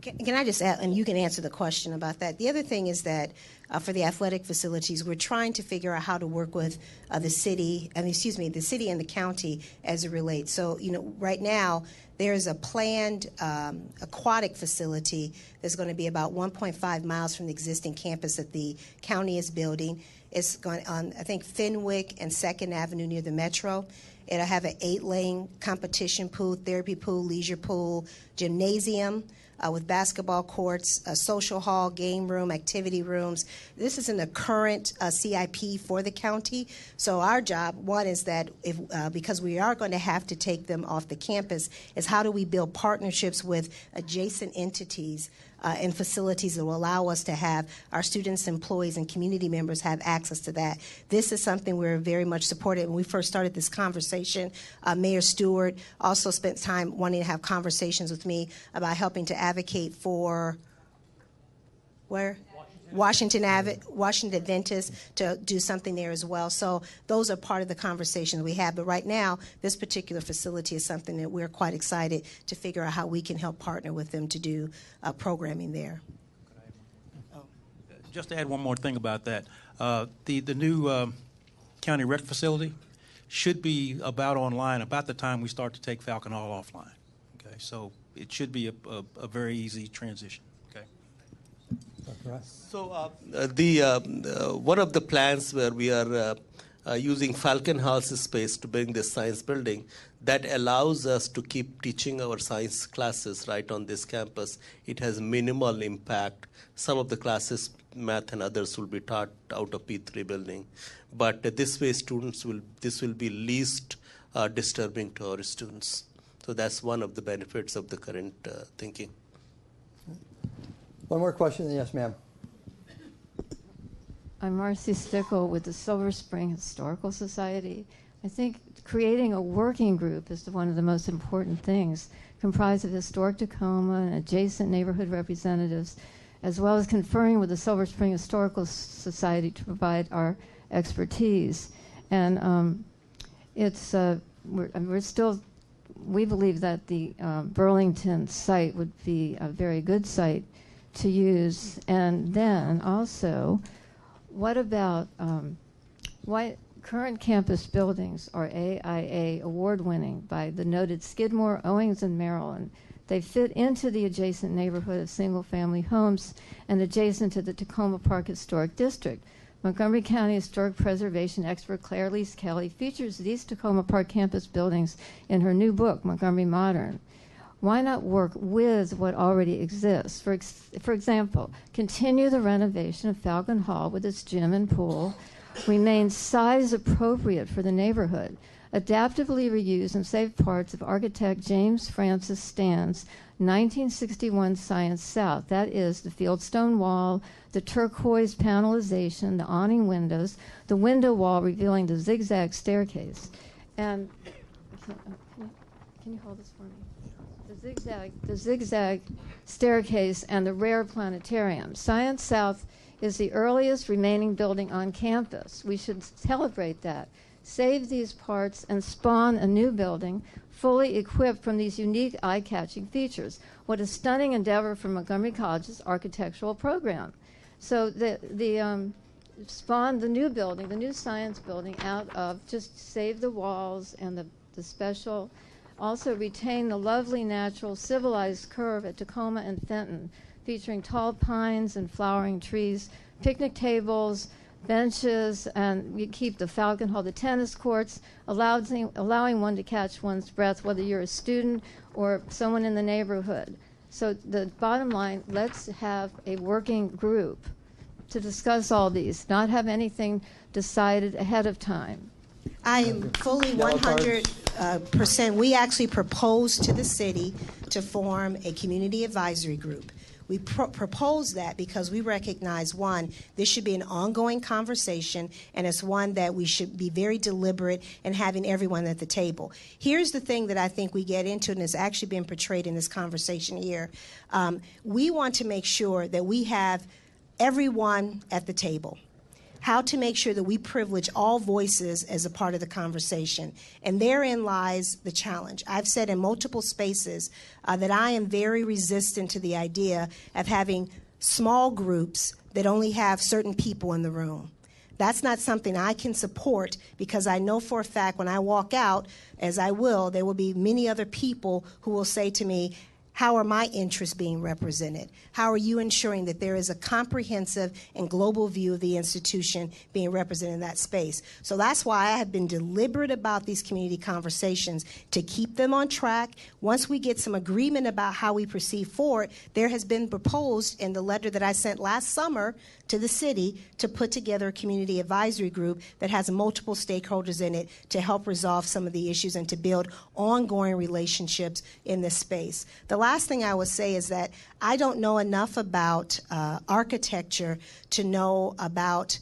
Can I just add, and you can answer the question about that. The other thing is that for the athletic facilities, we're trying to figure out how to work with the city and the county as it relates. So, right now there's a planned aquatic facility that's going to be about 1.5 miles from the existing campus that the county is building. It's going on, I think, Fenwick and 2nd Avenue near the Metro. It'll have an 8-lane competition pool, therapy pool, leisure pool, gymnasium with basketball courts, a social hall, game room, activity rooms. This is in the current CIP for the county. So our job, one, is that because we are going to have to take them off the campus, is how do we build partnerships with adjacent entities and facilities that will allow us to have our students, employees, and community members have access to that. This is something we're very much supported. When we first started this conversation, Mayor Stewart also spent time wanting to have conversations with me about helping to advocate for Washington Adventist to do something there as well. So those are part of the conversations we have. But right now, this particular facility is something that we're quite excited to figure out how we can help partner with them to do programming there. Just to add one more thing about that, the new county rec facility should be about online about the time we start to take Falcon Hall offline. Okay, so it should be a very easy transition. So one of the plans where we are using Falcon Hall's space to bring this science building, that allows us to keep teaching our science classes right on this campus. It has minimal impact. Some of the classes, math and others, will be taught out of P3 building. But this way, this will be least disturbing to our students. So that's one of the benefits of the current thinking. One more question. Yes, ma'am. I'm Marcy Stickle with the Silver Spring Historical Society. I think creating a working group is one of the most important things, comprised of historic Tacoma and adjacent neighborhood representatives, as well as conferring with the Silver Spring Historical Society to provide our expertise. And we believe that the Burlington site would be a very good site to use. And then also, what about current campus buildings are AIA award-winning by the noted Skidmore, Owings, and Maryland. They fit into the adjacent neighborhood of single-family homes and adjacent to the Tacoma Park Historic District. Montgomery County Historic Preservation expert Claire Lise Kelly features these Tacoma Park campus buildings in her new book, Montgomery Modern. Why not work with what already exists? For example, continue the renovation of Falcon Hall with its gym and pool, remain size appropriate for the neighborhood, adaptively reuse and save parts of architect James Francis Stan's 1961 Science South. That is the fieldstone wall, the turquoise panelization, the awning windows, the window wall revealing the zigzag staircase. And can you hold this for me? The zigzag staircase and the rare planetarium. Science South is the earliest remaining building on campus. We should celebrate that. Save these parts and spawn a new building fully equipped from these unique eye-catching features. What a stunning endeavor for Montgomery College's architectural program. So spawn the new building, the new science building out of, just save the walls and the special, also retain the lovely natural civilized curve at Tacoma and Fenton, featuring tall pines and flowering trees, picnic tables, benches, and you keep the Falcon Hall, the tennis courts, allowing one to catch one's breath, whether you're a student or someone in the neighborhood. So the bottom line, let's have a working group to discuss all these, not have anything decided ahead of time. I am fully 100%. We actually proposed to the city to form a community advisory group. We proposed that because we recognize, one, this should be an ongoing conversation, and it's one that we should be very deliberate in having everyone at the table. Here's the thing that I think we get into, and it's actually been portrayed in this conversation here. We want to make sure that we have everyone at the table. How to make sure that we privilege all voices as a part of the conversation. And therein lies the challenge. I've said in multiple spaces that I am very resistant to the idea of having small groups that only have certain people in the room. That's not something I can support, because I know for a fact when I walk out, as I will, there will be many other people who will say to me, how are my interests being represented? How are you ensuring that there is a comprehensive and global view of the institution being represented in that space? So that's why I have been deliberate about these community conversations, to keep them on track. Once we get some agreement about how we proceed forward, there has been proposed in the letter that I sent last summer to the city to put together a community advisory group that has multiple stakeholders in it to help resolve some of the issues and to build ongoing relationships in this space. The last thing I would say is that I don't know enough about architecture to know about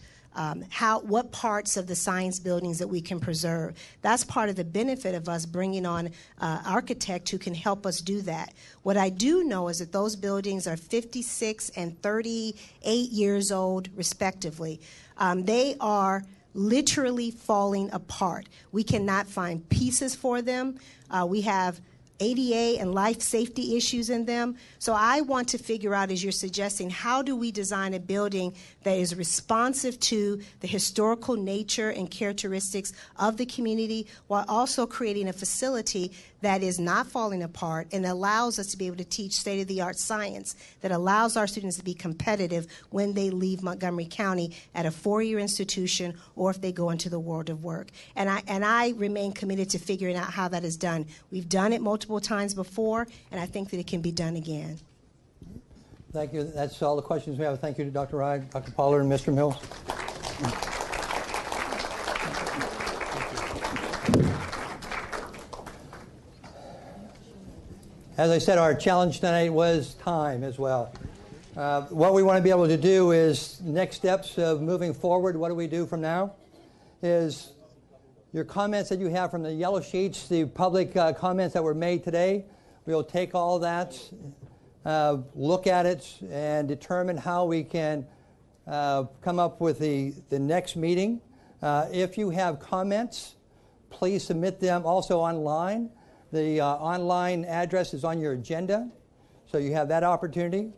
what parts of the science buildings that we can preserve. That's part of the benefit of us bringing on an architect who can help us do that. What I do know is that those buildings are 56 and 38 years old, respectively. They are literally falling apart. We cannot find pieces for them. We have ADA and life safety issues in them. So I want to figure out, as you're suggesting, how do we design a building that is responsive to the historical nature and characteristics of the community, while also creating a facility that is not falling apart and allows us to be able to teach state-of-the-art science, that allows our students to be competitive when they leave Montgomery County at a four-year institution or if they go into the world of work. And I remain committed to figuring out how that is done. We've done it multiple times before, and I think that it can be done again. Thank you. That's all the questions we have. Thank you to Dr. Ride, Dr. Pollard, and Mr. Mills. As I said, our challenge tonight was time as well. What we want to be able to do is next steps of moving forward. What do we do from now? Is your comments that you have from the yellow sheets, the public comments that were made today, we'll take all that, look at it, and determine how we can come up with the next meeting. If you have comments, please submit them also online. The online address is on your agenda, so you have that opportunity.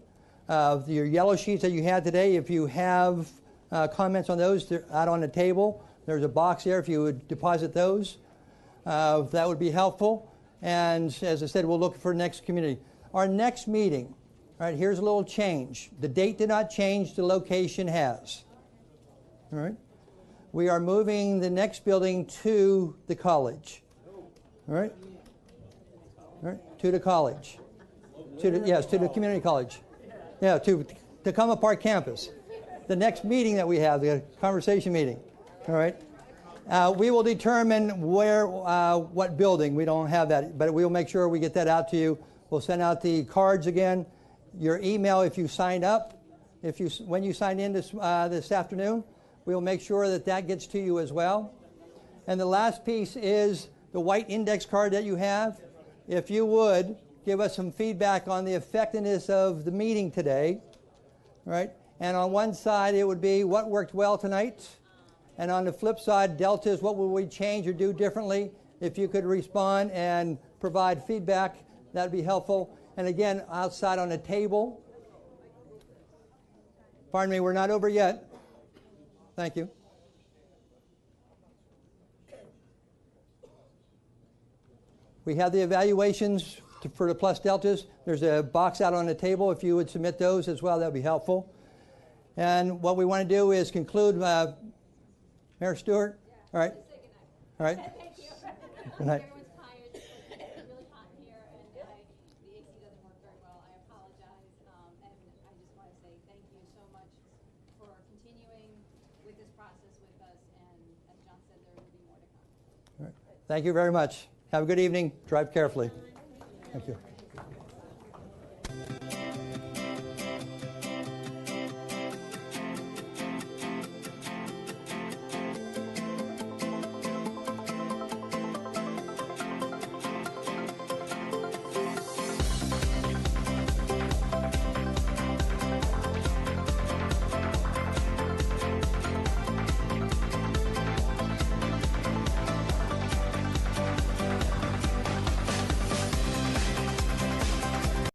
Your yellow sheets that you had today, if you have comments on those, they're out on the table. There's a box there if you would deposit those. That would be helpful. And as I said, we'll look for next community. Our next meeting, all right, here's a little change. The date did not change, the location has. All right? We are moving the next building to the college. All right? All right, to the college. Yes, to the community college. Yeah, to Tacoma Park campus. The next meeting that we have, the conversation meeting. All right. We will determine where, what building. We don't have that, but we'll make sure we get that out to you. We'll send out the cards again. Your email, if you signed up, when you signed in this afternoon, we'll make sure that that gets to you as well. And the last piece is the white index card that you have. If you would give us some feedback on the effectiveness of the meeting today, right? And on one side, it would be what worked well tonight. And on the flip side, delta is what will we change or do differently. If you could respond and provide feedback, that would be helpful. And again, outside on the table. Pardon me, we're not over yet. Thank you. We have the evaluations for the plus deltas. There's a box out on the table. If you would submit those as well, that would be helpful. And what we want to do is conclude. Mayor Stewart? All right. All right. Thank you. Good night. Everyone's tired. It's really hot in here, and the AC doesn't work very well. I apologize. And I just want to say thank you so much for continuing with this process with us. And as John said, there will be more to come. All right. Thank you very much. Have a good evening. Drive carefully. Thank you.